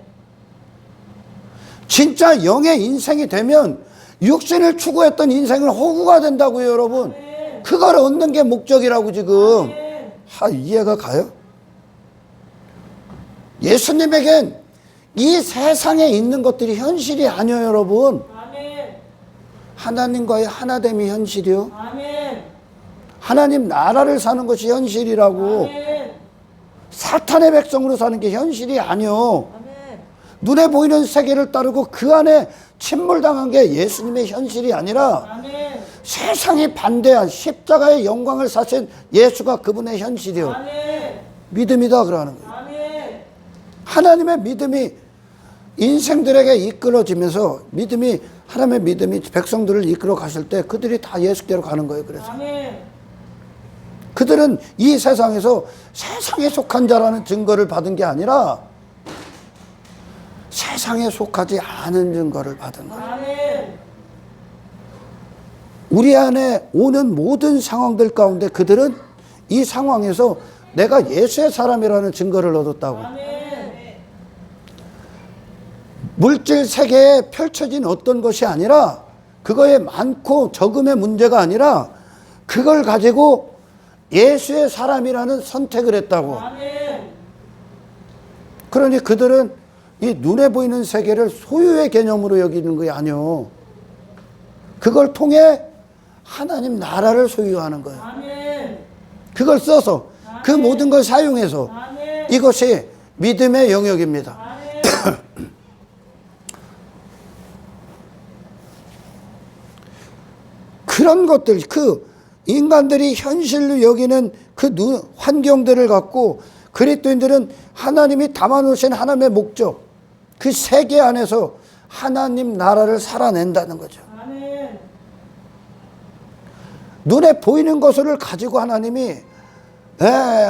진짜 영의 인생이 되면 육신을 추구했던 인생은 호구가 된다고요, 여러분. 그걸 얻는 게 목적이라고 지금. 이해가 가요? 예수님에겐 이 세상에 있는 것들이 현실이 아니에요, 여러분. 아멘. 하나님과의 하나됨이 현실이요. 아멘. 하나님 나라를 사는 것이 현실이라고. 아멘. 사탄의 백성으로 사는 게 현실이 아니요. 아멘. 눈에 보이는 세계를 따르고 그 안에 침몰당한 게 예수님의 현실이 아니라 아멘. 세상이 반대한 십자가의 영광을 사신 예수가 그분의 현실이요. 아멘. 믿음이다 그러는 거예요. 아멘. 하나님의 믿음이 인생들에게 이끌어지면서 하나님의 믿음이 백성들을 이끌어 가실 때 그들이 다 예수께로 가는 거예요. 그래서 아멘. 그들은 이 세상에서 세상에 속한 자라는 증거를 받은 게 아니라 세상에 속하지 않은 증거를 받은 거예요. 아멘. 우리 안에 오는 모든 상황들 가운데 그들은 이 상황에서 내가 예수의 사람이라는 증거를 얻었다고. 아멘. 물질 세계에 펼쳐진 어떤 것이 아니라 그거에 많고 적음의 문제가 아니라 그걸 가지고 예수의 사람이라는 선택을 했다고. 아멘. 그러니 그들은 이 눈에 보이는 세계를 소유의 개념으로 여기는 게 아니요. 그걸 통해 하나님 나라를 소유하는 거예요. 아멘. 그걸 써서 그 모든 걸 사용해서 아멘. 이것이 믿음의 영역입니다. 아멘. 그런 것들, 그 인간들이 현실로 여기는 그 환경들을 갖고 그리스도인들은 하나님이 담아놓으신 하나님의 목적, 그 세계 안에서 하나님 나라를 살아낸다는 거죠. 아멘. 눈에 보이는 것을 가지고 하나님이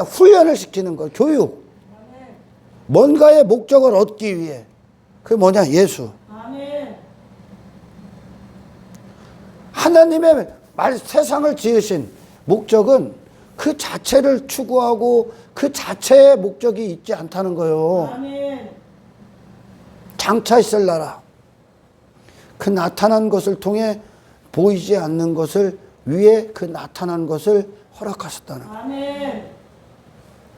훈련을 시키는 거, 교육. 뭔가의 목적을 얻기 위해. 그게 뭐냐? 예수. 아멘. 하나님의 세상을 지으신 목적은 그 자체를 추구하고 그 자체의 목적이 있지 않다는 거예요. 아멘. 장차 있을 나라. 그 나타난 것을 통해 보이지 않는 것을 위해 그 나타난 것을 허락하셨다는 거예요. 아멘.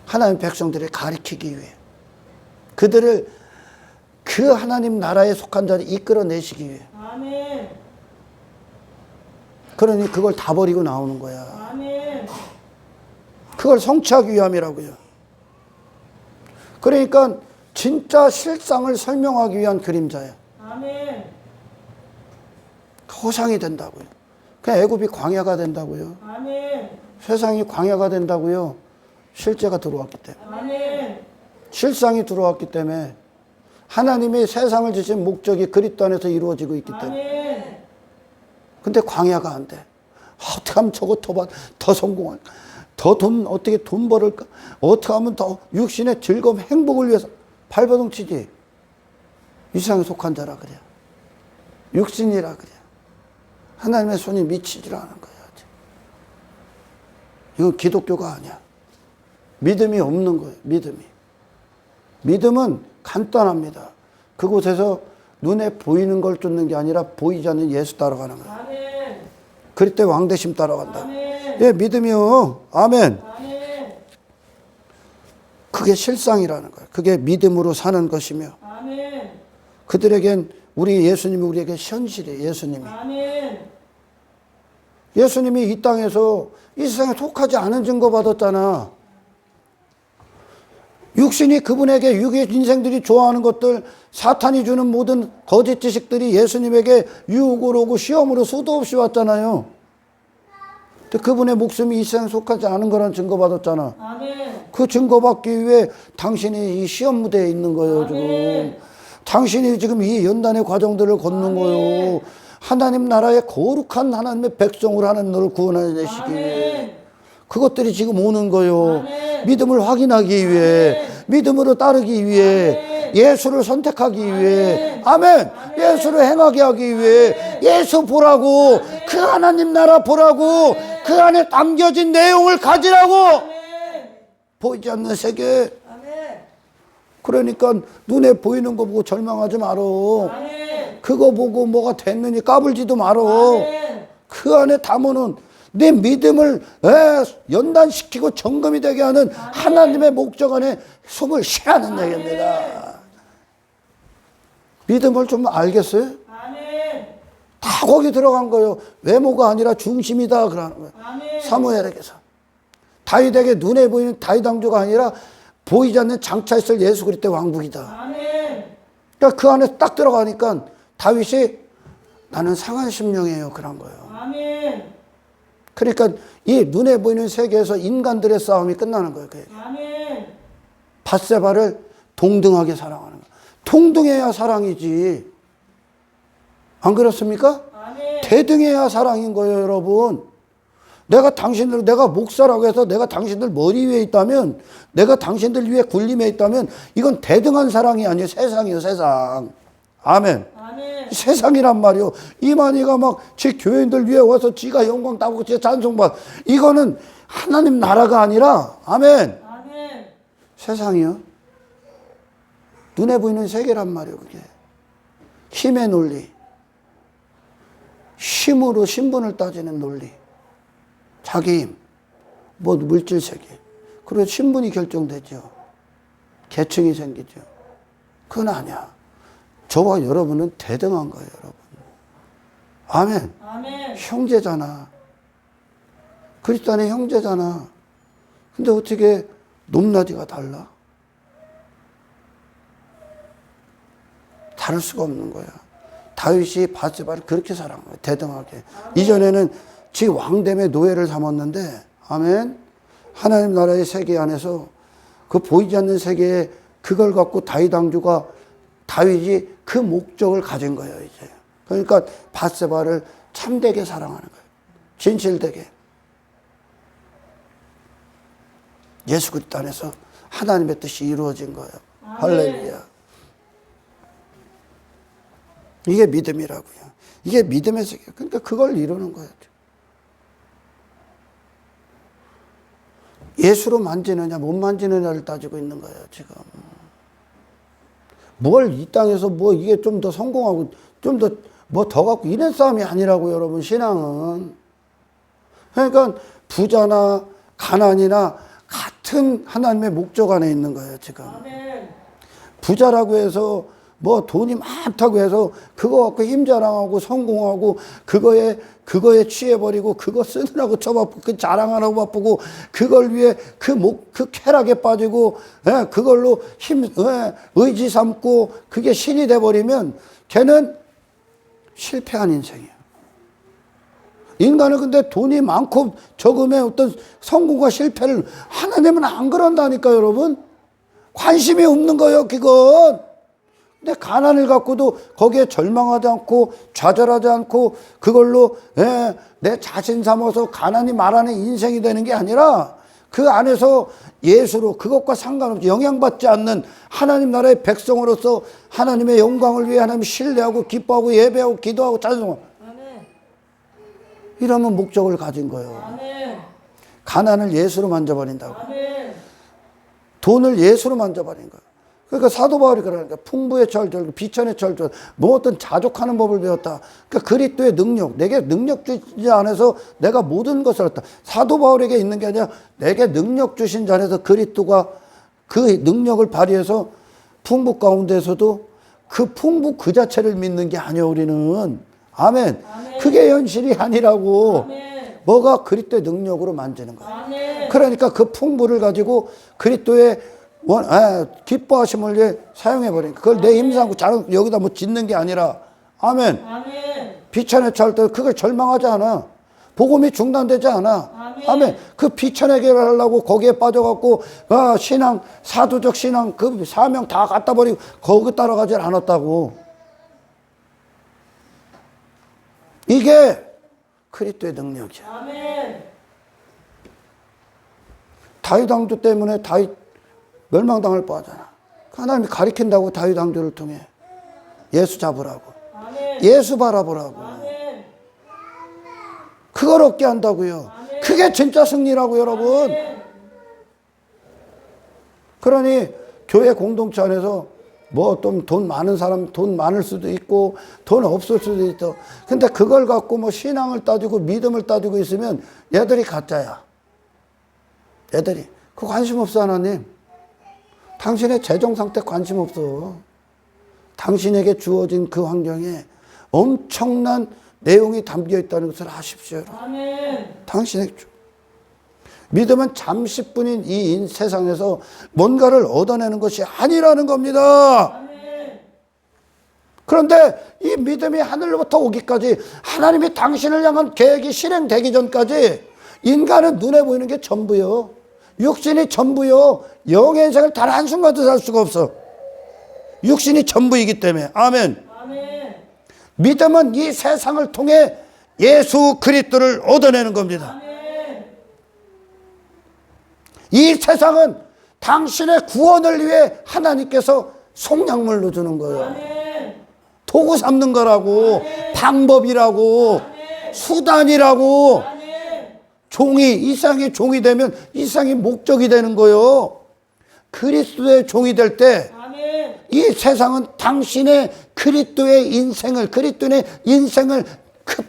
하나님 백성들을 가리키기 위해. 그들을 그 하나님 나라에 속한 자를 이끌어내시기 위해. 아멘. 그러니 그걸 다 버리고 나오는 거야. 아멘. 그걸 성취하기 위함이라고요. 그러니까 진짜 실상을 설명하기 위한 그림자야. 아멘. 허상이 된다고요. 그냥 애굽이 광야가 된다고요. 아멘. 세상이 광야가 된다고요. 실제가 들어왔기 때문에. 아멘. 실상이 들어왔기 때문에 하나님이 세상을 지신 목적이 그리스도 안에서 이루어지고 있기 때문에. 아멘. 근데 광야가 안 돼. 어떻게 하면 저거 더 성공할까? 더 어떻게 돈 벌을까? 어떻게 하면 더 육신의 즐거움, 행복을 위해서 발버둥 치지. 이 세상에 속한 자라 그래. 육신이라 그래. 하나님의 손이 미치질 않은 거야. 이건 기독교가 아니야. 믿음이 없는 거예요. 믿음은 간단합니다. 그곳에서 눈에 보이는 걸 쫓는 게 아니라 보이지 않는 예수 따라가는 거예요. 아멘. 그럴 때 왕대심 따라간다. 아멘. 예, 믿음이요. 아멘. 아멘. 그게 실상이라는 거예요. 그게 믿음으로 사는 것이며 아멘. 그들에겐 예수님이 우리에게 현실이에요. 예수님이. 아멘. 예수님이 이 땅에서 이 세상에 속하지 않은 증거 받았잖아. 육신이 그분에게 육의 인생들이 좋아하는 것들, 사탄이 주는 모든 거짓 지식들이 예수님에게 유혹으로 오고 시험으로 수도 없이 왔잖아요. 근데 그분의 목숨이 이 세상에 속하지 않은 거라는 증거 받았잖아. 아멘. 그 증거받기 위해 당신이 이 시험 무대에 있는 거예요, 지금. 아멘. 당신이 지금 이 연단의 과정들을 걷는 아멘. 거예요. 하나님 나라의 거룩한 하나님의 백성을 하는 너를 구원해내시기 위해. 아멘. 그것들이 지금 오는 거예요. 아멘. 믿음을 확인하기 위해, 믿음으로 따르기 위해, 아멘. 예수를 선택하기 위해, 아멘. 아멘. 예수를 행하게 하기 위해, 예수 보라고, 그 하나님 나라 보라고, 그 안에 담겨진 내용을 가지라고. 아멘. 보이지 않는 세계. 아멘. 그러니까 눈에 보이는 거 보고 절망하지 말어. 아멘. 그거 보고 뭐가 됐느니 까불지도 말어. 아멘. 그 안에 담아놓은 내 믿음을 연단시키고 점검이 되게 하는 하나님의 목적 안에 숨을 쉬라는 얘기입니다. 믿음을 좀 알겠어요? 아멘. 다 거기 들어간 거예요. 외모가 아니라 중심이다 그러는 거예요. 아멘. 사무엘에게서 다윗에게 눈에 보이는 다윗 왕조가 아니라 보이지 않는 장차 있을 예수 그리스도의 왕국이다. 아멘. 그러니까 그 안에 딱 들어가니까 다윗이 나는 상한 심령이에요 그런 거예요. 아멘. 그러니까 이 눈에 보이는 세계에서 인간들의 싸움이 끝나는 거예요. 아멘. 밧세바를 동등하게 사랑하는 거예요. 동등해야 사랑이지. 안 그렇습니까? 아멘. 대등해야 사랑인 거예요, 여러분. 내가 목사라고 해서 내가 당신들 머리 위에 있다면, 내가 당신들 위에 군림에 있다면, 이건 대등한 사랑이 아니에요. 세상이에요, 세상. 아멘. 아멘. 세상이란 말이요. 이만희가 막 제 교인들 위에 와서 지가 영광 따고 제 찬송받. 이거는 하나님 나라가 아니라, 아멘. 아멘. 세상이요. 눈에 보이는 세계란 말이에요, 그게. 힘의 논리. 힘으로 신분을 따지는 논리. 자기 힘. 뭐 물질 세계. 그리고 신분이 결정되죠. 계층이 생기죠. 그건 아니야. 저와 여러분은 대등한 거예요, 여러분. 아멘. 아멘. 형제잖아. 그리스도 안에 형제잖아. 근데 어떻게 높낮이가 달라? 다를 수가 없는 거야. 다윗이 밧세바를 그렇게 사랑한 거야. 대등하게. 아멘. 이전에는 지 왕됨의 노예를 삼았는데, 아멘. 하나님 나라의 세계 안에서 그 보이지 않는 세계에 그걸 갖고 다윗이 그 목적을 가진 거예요, 이제. 그러니까 밧세바를 참되게 사랑하는 거예요. 진실되게. 예수 그리스도 안에서 하나님의 뜻이 이루어진 거예요. 할렐루야. 이게 믿음이라고요. 이게 믿음의 세계. 그러니까 그걸 이루는 거예요. 예수로 만지느냐 못 만지느냐를 따지고 있는 거예요, 지금. 뭘 이 땅에서 뭐 이게 좀 더 성공하고 좀 더 뭐 더 갖고 이런 싸움이 아니라고, 여러분. 신앙은. 그러니까 부자나 가난이나 같은 하나님의 목적 안에 있는 거예요, 지금. 아멘. 부자라고 해서 뭐 돈이 많다고 해서 그거 갖고 힘자랑하고 성공하고 그거에 취해버리고 그거 쓰느라고 쳐바쁘고 그 자랑하라고 바쁘고 그걸 위해 그 쾌락에 빠지고 그걸로 의지 삼고 그게 신이 돼버리면 걔는 실패한 인생이에요. 인간은 근데 돈이 많고 적음에 어떤 성공과 실패를 하나님은 안 그런다니까, 여러분. 관심이 없는 거예요, 그건. 근데 가난을 갖고도 거기에 절망하지 않고 좌절하지 않고 그걸로 내 자신 삼아서 가난이 말하는 인생이 되는 게 아니라 그 안에서 예수로 그것과 상관없이 영향받지 않는 하나님 나라의 백성으로서 하나님의 영광을 위해 하나님 신뢰하고 기뻐하고 예배하고 기도하고 찬송하고 아멘. 이러면 목적을 가진 거예요. 아멘. 가난을 예수로 만져버린다고. 아멘. 돈을 예수로 만져버린 거예요. 그러니까 사도 바울이 그러니까 풍부의 철절, 비천의 철절, 뭐 어떤 자족하는 법을 배웠다. 그러니까 그리스도의 능력, 내게 능력 주신 안에서 내가 모든 것을 얻다. 사도 바울에게 있는 게 아니라 내게 능력 주신 자 안에서 그리스도가 그 능력을 발휘해서 풍부 가운데서도 그 풍부 그 자체를 믿는 게 아니에요, 우리는. 아멘. 아멘. 그게 현실이 아니라고. 아멘. 뭐가 그리스도의 능력으로 만지는 거예요. 아멘. 그러니까 그 풍부를 가지고 그리스도의 기뻐하심을 위해 사용해버리니까 그걸 내 힘삼고 자랑 여기다 뭐 짓는 게 아니라 아멘. 아멘. 비천에 처할 때 그걸 절망하지 않아. 복음이 중단되지 않아. 아멘. 아멘. 그 비천해결을 하려고 거기에 빠져갖고 신앙, 사도적 신앙 그 사명 다 갖다 버리고 거기 따라가질 않았다고. 이게 그리스도의 능력이야. 아멘. 다윗 왕조 때문에 다윗 멸망당할 뻔하잖아. 하나님이 가리킨다고 다윗 왕조를 통해 예수 잡으라고. 아멘. 예수 바라보라고. 아멘. 그걸 얻게 한다고요. 그게 진짜 승리라고 여러분. 그러니 교회 공동체 안에서 뭐 좀 돈 많은 사람 돈 많을 수도 있고 돈 없을 수도 있어. 근데 그걸 갖고 뭐 신앙을 따지고 믿음을 따지고 있으면 얘들이 가짜야. 애들이 그 관심 없어. 하나님 당신의 재정 상태 관심 없어. 당신에게 주어진 그 환경에 엄청난 내용이 담겨 있다는 것을 아십시오. 여러분. 아멘. 당신에게 믿음은 잠시뿐인 이 세상에서 뭔가를 얻어내는 것이 아니라는 겁니다. 아멘. 그런데 이 믿음이 하늘로부터 오기까지 하나님이 당신을 향한 계획이 실행되기 전까지 인간은 눈에 보이는 게 전부요. 육신이 전부요. 영의 인생을 단 한순간도 살 수가 없어. 육신이 전부이기 때문에. 아멘. 아멘. 믿음은 이 세상을 통해 예수 그리스도를 얻어내는 겁니다. 아멘. 이 세상은 당신의 구원을 위해 하나님께서 속량물로 주는 거예요. 아멘. 도구 삼는 거라고. 아멘. 방법이라고. 아멘. 수단이라고. 아멘. 종이, 이 세상의 종이 되면 이 세상이 목적이 되는 거예요. 그리스도의 종이 될 때 이 아멘. 세상은 당신의 그리스도의 인생을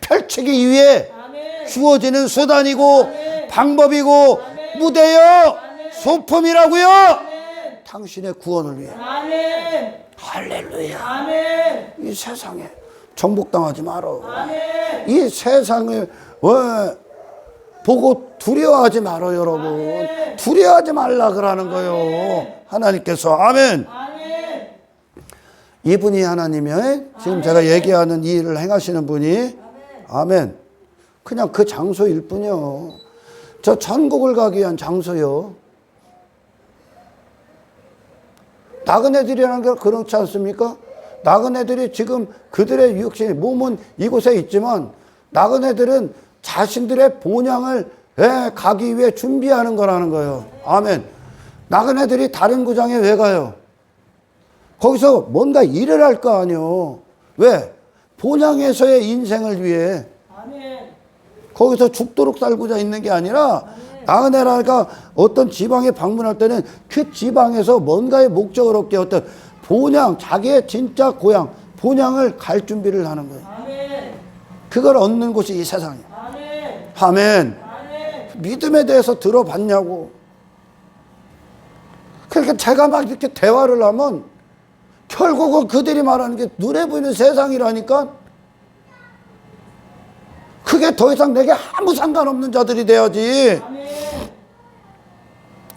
펼치기 위해 아멘. 주어지는 수단이고 아멘. 방법이고 아멘. 무대요. 아멘. 소품이라고요. 아멘. 당신의 구원을 위해. 아멘. 할렐루야. 아멘. 이 세상에 정복당하지 말어. 아멘. 이 세상을 보고 두려워하지 말어. 여러분. 아멘. 두려워하지 말라 그러는 거예요. 하나님께서. 아멘. 아멘. 이분이 하나님의 지금 제가 얘기하는 이 일을 행하시는 분이 아멘. 그냥 그 장소일 뿐이요. 저 천국을 가기 위한 장소요. 나그네들이라는 게 그렇지 않습니까? 나그네들이 지금 그들의 육신, 몸은 이곳에 있지만 나그네들은 자신들의 본향을 가기 위해 준비하는 거라는 거예요. 아멘. 나그네들이 다른 구장에 왜 가요? 거기서 뭔가 일을 할 거 아니에요. 왜? 본향에서의 인생을 위해. 아멘. 거기서 죽도록 살고자 있는 게 아니라 나그네라가 어떤 지방에 방문할 때는 그 지방에서 뭔가의 목적을 얻게 어떤 본향, 자기의 진짜 고향, 본향을 갈 준비를 하는 거예요. 아멘. 그걸 얻는 곳이 이 세상이에요. 아멘. 아멘. 아멘. 믿음에 대해서 들어봤냐고. 그러니까 제가 막 이렇게 대화를 하면 결국은 그들이 말하는 게 눈에 보이는 세상이라니까. 그게 더 이상 내게 아무 상관없는 자들이 돼야지. 아멘.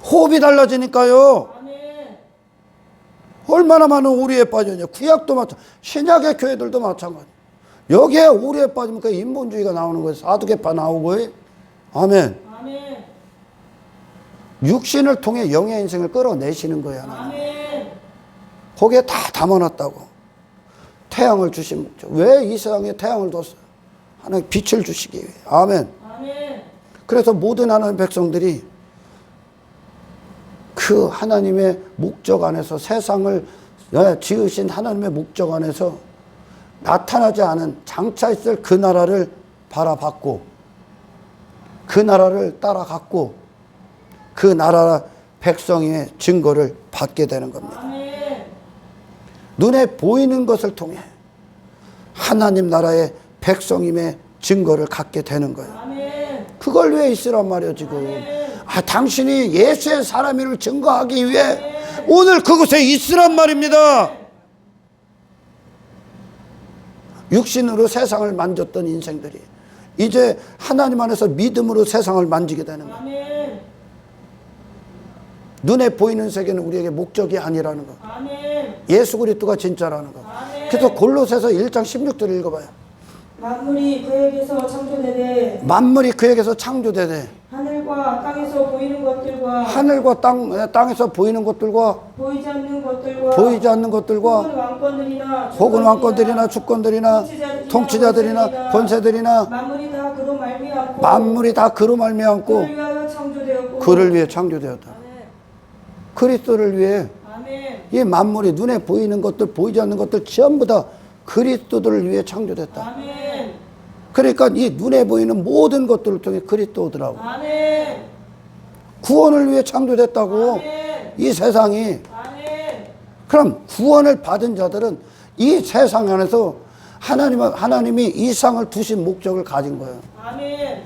호흡이 달라지니까요. 아멘. 얼마나 많은 오류에 빠졌냐. 구약도 마찬가지, 신약의 교회들도 마찬가지. 여기에 오류에 빠지면 그 인본주의가 나오는 거예요. 사두개파 나오고. 아멘. 아멘. 육신을 통해 영의 인생을 끌어내시는 거예요. 하나님. 아멘. 거기에 다 담아놨다고. 태양을 주신 목적. 왜 이 세상에 태양을 뒀어요? 하나님 빛을 주시기 위해. 아멘. 아멘. 그래서 모든 하나님 백성들이 그 하나님의 목적 안에서 세상을 지으신 하나님의 목적 안에서 나타나지 않은 장차 있을 그 나라를 바라봤고 그 나라를 따라갔고 그 나라 백성의 증거를 받게 되는 겁니다. 아멘. 눈에 보이는 것을 통해 하나님 나라의 백성임의 증거를 갖게 되는 거예요. 아멘. 그걸 위해 있으란 말이에요 지금. 당신이 예수의 사람임을 증거하기 위해 오늘 그곳에 있으란 말입니다. 육신으로 세상을 만졌던 인생들이 이제 하나님 안에서 믿음으로 세상을 만지게 되는 거예요. 아멘. 눈에 보이는 세계는 우리에게 목적이 아니라는 거. 아멘. 예수 그리스도가 진짜라는 거. 아멘. 그래서 골로새서 1장 16절을 읽어봐요. 만물이 그에게서 창조되되 만물이 그에게서 창조되되 하늘 하늘과 땅에서 보이는 것들과 하늘과 땅에서 보이는 것들과 보이지 않는 것들과 보이지 않는 것들과 혹은 왕권들이나 주권들이나 통치자들이나 권세들이나 만물이 다 그로 말미암고 만물이 다 그로 말미암고 그를 위하여 창조되었고 그를 위해 창조되었다. 그리스도를 위해 아멘. 이 만물이 눈에 보이는 것들 보이지 않는 것들 전부 다 그리스도를 위해 창조됐다. 아멘. 그러니까 이 눈에 보이는 모든 것들을 통해 그리스도더라고. 아멘. 구원을 위해 창조됐다고. 아멘. 이 세상이. 아멘. 그럼 구원을 받은 자들은 이 세상 안에서 하나님이 이 세상을 두신 목적을 가진 거예요. 아멘.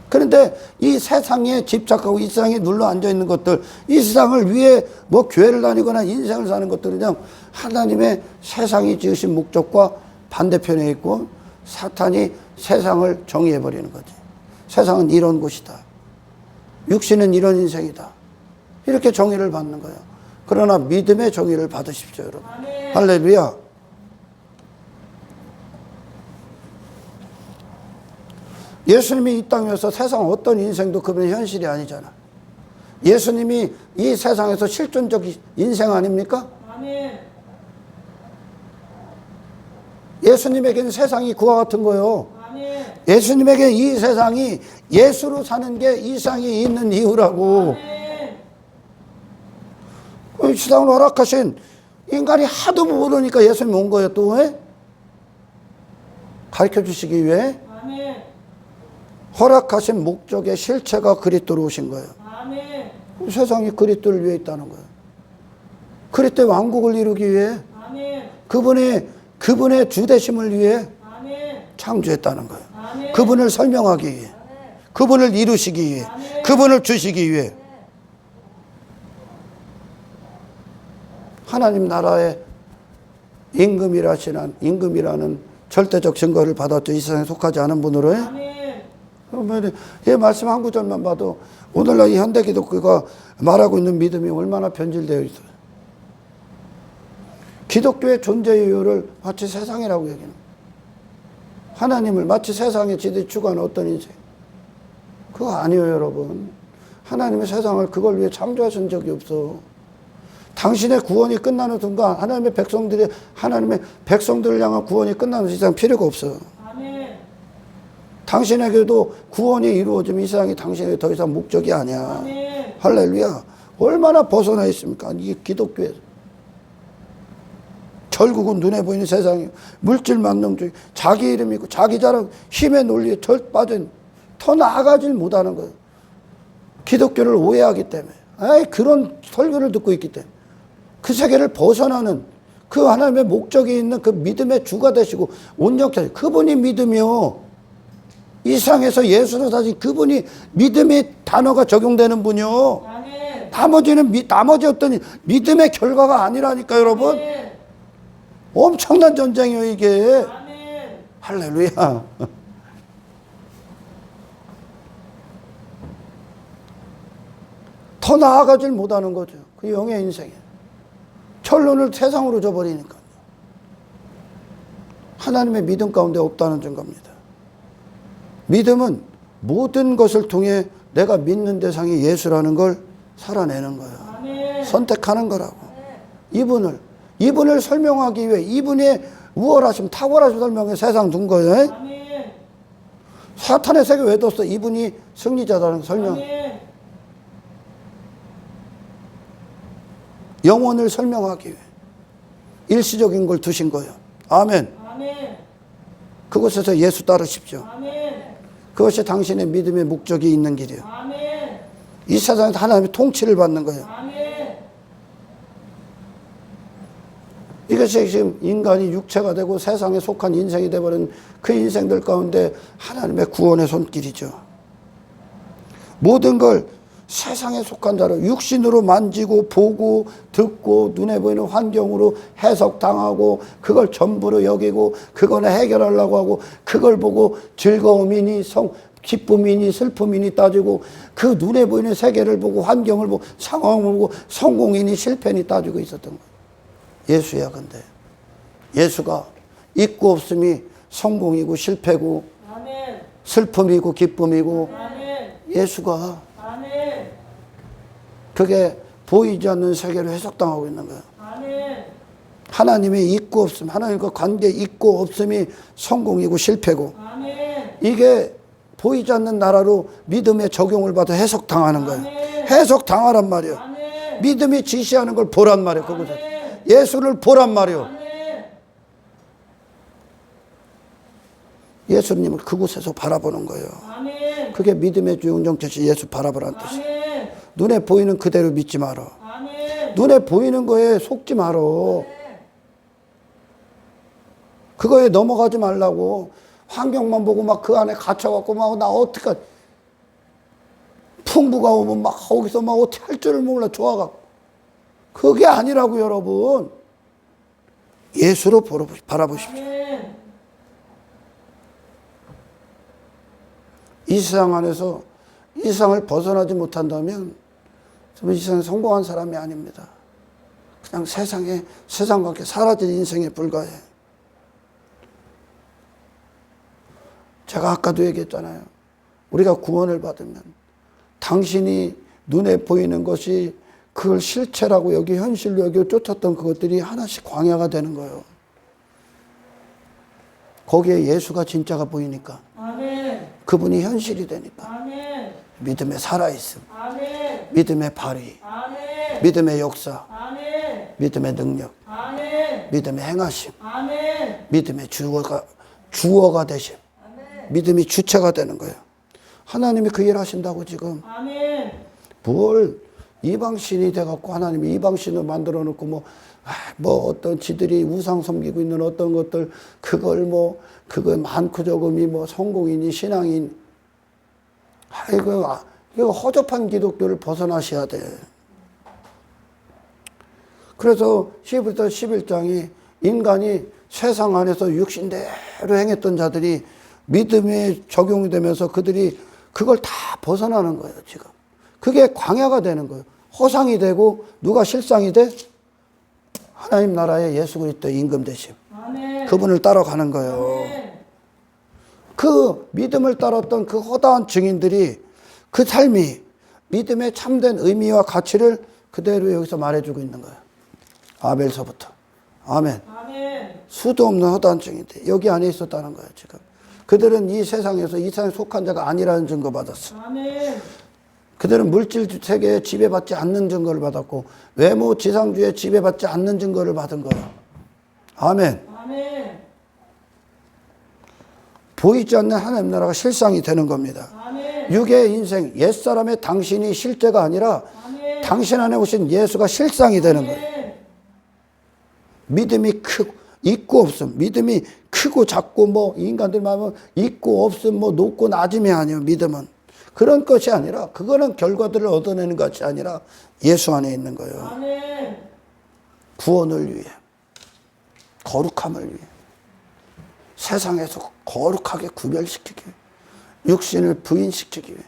그런데 이 세상에 집착하고 이 세상에 눌러 앉아 있는 것들, 이 세상을 위해 뭐 교회를 다니거나 인생을 사는 것들은 그냥 하나님의 세상이 지으신 목적과 반대편에 있고 사탄이 세상을 정의해 버리는 거지. 세상은 이런 곳이다. 육신은 이런 인생이다. 이렇게 정의를 받는 거예요. 그러나 믿음의 정의를 받으십시오, 여러분. 아멘. 할렐루야. 예수님이 이 땅에 와서 세상 어떤 인생도 그분의 현실이 아니잖아. 예수님이 이 세상에서 실존적 인생 아닙니까? 아멘. 예수님에게는 세상이 그와 같은 거요. 아멘. 예수님에게 이 세상이 예수로 사는 게 이 세상이 있는 이유라고. 아멘. 이 세상을 허락하신 인간이 하도 모르니까 예수님이 온 거예요. 또 왜? 가르쳐 주시기 위해 아멘. 허락하신 목적의 실체가 그리스도로 오신 거예요. 아멘. 세상이 그리스도를 위해 있다는 거예요. 그리스도의 왕국을 이루기 위해 아멘. 그분의 주되심을 위해 아멘. 창조했다는 거예요. 아멘. 그분을 설명하기 위해, 그분을 이루시기 위해, 아멘. 그분을 주시기 위해. 하나님 나라의 임금이라는 절대적 증거를 받았죠. 이 세상에 속하지 않은 분으로. 아멘. 그러면 이 말씀 한 구절만 봐도 오늘날 이 현대 기독교가 말하고 있는 믿음이 얼마나 변질되어 있어요. 기독교의 존재 이유를 마치 세상이라고 얘기합니다. 하나님을 마치 세상에 지들이 추구하는 어떤 인생. 그거 아니에요, 여러분. 하나님의 세상을 그걸 위해 창조하신 적이 없어. 당신의 구원이 끝나는 순간 하나님의 백성들을 향한 구원이 끝나는 세상 필요가 없어. 아멘. 당신에게도 구원이 이루어지면 이 세상이 당신에게 더 이상 목적이 아니야. 아멘. 할렐루야. 얼마나 벗어나 있습니까? 이게 기독교에서. 결국은 눈에 보이는 세상이 물질 만능주의, 자기 이름이 있고 자기 자랑, 힘의 논리에 빠진 더 나아가질 못하는 거예요. 기독교를 오해하기 때문에. 그런 설교를 듣고 있기 때문에. 그 세계를 벗어나는 그 하나님의 목적이 있는 그 믿음의 주가 되시고 온전케 그분이 믿음이요. 이 세상에서 예수로 사신 그분이 믿음의 단어가 적용되는 분이요. 아멘. 나머지 어떤 믿음의 결과가 아니라니까, 여러분. 아멘. 엄청난 전쟁이에요, 이게. 아멘. 할렐루야. 더 나아가질 못하는 거죠. 그 영의 인생에. 결론을 세상으로 줘버리니까. 하나님의 믿음 가운데 없다는 증거입니다. 믿음은 모든 것을 통해 내가 믿는 대상이 예수라는 걸 살아내는 거예요. 아멘. 선택하는 거라고. 이분을 설명하기 위해 이분의 우월하심, 탁월하심 설명에 세상 둔 거예요. 아멘. 사탄의 세계 왜 뒀어? 이분이 승리자다는 설명. 아멘. 영혼을 설명하기 위해 일시적인 걸 두신 거예요. 아멘. 아멘. 그곳에서 예수 따르십시오. 아멘. 그것이 당신의 믿음의 목적이 있는 길이에요. 아멘. 이 세상에서 하나님의 통치를 받는 거예요. 아멘. 이것이 지금 인간이 육체가 되고 세상에 속한 인생이 되어버린 그 인생들 가운데 하나님의 구원의 손길이죠. 모든 걸 세상에 속한 자로 육신으로 만지고 보고 듣고 눈에 보이는 환경으로 해석당하고 그걸 전부로 여기고 그거는 해결하려고 하고 그걸 보고 즐거움이니 기쁨이니 슬픔이니 따지고 그 눈에 보이는 세계를 보고 환경을 보고 상황을 보고 성공이니 실패니 따지고 있었던 거예요. 예수야. 근데 예수가 있고 없음이 성공이고 실패고 아멘. 슬픔이고 기쁨이고 아멘. 예수가 그게 보이지 않는 세계로 해석당하고 있는 거예요. 아멘. 하나님이 있고 없음, 하나님과 관계 있고 없음이 성공이고 실패고, 아멘. 이게 보이지 않는 나라로 믿음의 적용을 받아 해석당하는 거예요. 아멘. 해석당하란 말이에요. 아멘. 믿음이 지시하는 걸 보란 말이에요. 그곳에서 아멘. 예수를 보란 말이에요. 아멘. 예수님을 그곳에서 바라보는 거예요. 아멘. 그게 믿음의 주영정체시 예수 바라보라는 뜻이에요. 아멘. 눈에 보이는 그대로 믿지 마라. 아멘. 눈에 보이는 거에 속지 마라. 그거에 넘어가지 말라고. 환경만 보고 막 그 안에 갇혀갖고 막 나 어떡하, 풍부가 오면 막 거기서 막 어떻게 할 줄을 몰라 좋아갖고. 그게 아니라고 여러분. 예수로 바라보십시오. 아멘. 이 세상 안에서 이 세상을 벗어나지 못한다면 이 세상에 성공한 사람이 아닙니다. 그냥 세상과 함께 사라질 인생에 불과해. 제가 아까도 얘기했잖아요. 우리가 구원을 받으면 당신이 눈에 보이는 것이 그걸 실체라고 여기 현실로 여기 쫓았던 그것들이 하나씩 광야가 되는 거예요. 거기에 예수가 진짜가 보이니까. 아멘. 그분이 현실이 되니까. 아멘. 믿음의 살아있음, 아멘. 믿음의 발휘, 아멘. 믿음의 역사, 아멘. 믿음의 능력, 아멘. 믿음의 행하심, 아멘. 믿음의 주어가 되심, 믿음이 주체가 되는 거예요. 하나님이 그 일 하신다고 지금. 아멘. 뭘 이방신이 돼갖고 하나님이 이방신을 만들어 놓고 뭐 어떤 지들이 우상 섬기고 있는 어떤 것들 그걸 그거 많고 적음이 성공이니 신앙인, 이거 허접한 기독교를 벗어나셔야 돼. 그래서 10부터 11장이 인간이 세상 안에서 육신대로 행했던 자들이 믿음에 적용이 되면서 그들이 그걸 다 벗어나는 거예요, 지금. 그게 광야가 되는 거예요. 허상이 되고 누가 실상이 돼? 하나님 나라의 예수 그리스도의 임금 되심. 아멘. 그분을 따라가는 거예요. 아멘. 그 믿음을 따랐던 그 허다한 증인들이 그 삶이 믿음의 참된 의미와 가치를 그대로 여기서 말해주고 있는 거예요. 아벨서부터. 아멘. 아멘. 수도 없는 허다한 증인들. 여기 안에 있었다는 거예요, 지금. 그들은 이 세상에서 이 세상에 속한 자가 아니라는 증거 받았어. 아멘. 그들은 물질 세계에 지배받지 않는 증거를 받았고 외모 지상주의에 지배받지 않는 증거를 받은 거예요. 아멘. 아멘. 보이지 않는 하나님 나라가 실상이 되는 겁니다. 아멘. 육의 인생, 옛사람의 당신이 실제가 아니라 아멘. 당신 안에 오신 예수가 실상이 되는 거예요. 아멘. 믿음이 크고 있고 없음, 믿음이 크고 작고 인간들 말하면 있고 없음 높고 낮음이 아니에요. 믿음은 그런 것이 아니라 그거는 결과들을 얻어내는 것이 아니라 예수 안에 있는 거예요. 아멘. 구원을 위해, 거룩함을 위해, 세상에서 거룩하게 구별시키기 위해, 육신을 부인시키기 위해,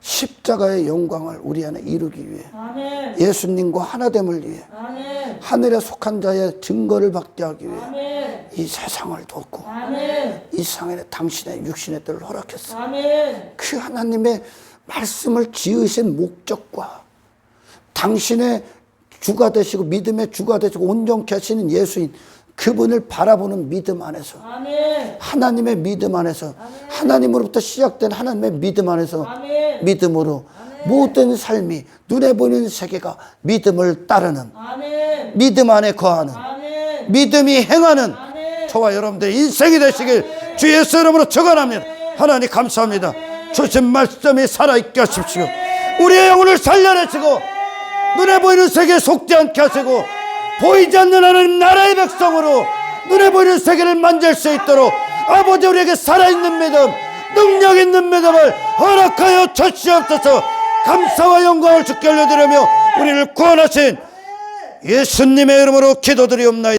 십자가의 영광을 우리 안에 이루기 위해, 아멘. 예수님과 하나됨을 위해, 아멘. 하늘에 속한 자의 증거를 받게 하기 위해 아멘. 이 세상을 돕고 아멘. 이 세상에 당신의 육신의 뜻을 허락했어. 아멘. 그 하나님의 말씀을 지으신 목적과 당신의 주가 되시고 믿음의 주가 되시고 온전케 하시는 예수인 그분을 바라보는 믿음 안에서, 아멘. 하나님의 믿음 안에서, 하나님으로부터 시작된 하나님의 믿음 안에서 아멘. 믿음으로 모든 삶이 눈에 보이는 세계가 믿음을 따르는, 아멘. 믿음 안에 거하는, 아멘. 믿음이 행하는 아멘. 저와 여러분들의 인생이 되시길 주 예수 이름으로 축원합니다. 하나님 감사합니다. 주신 말씀이 살아있게 하십시오. 우리의 영혼을 살려내시고 눈에 보이는 세계에 속지 않게 하시고 보이지 않는 하나님 나라의 백성으로 눈에 보이는 세계를 만질 수 있도록 아버지 우리에게 살아있는 믿음, 능력 있는 믿음을 허락하여 주시옵소서. 감사와 영광을 주께 올려드리며 우리를 구원하신 예수님의 이름으로 기도드리옵나이다.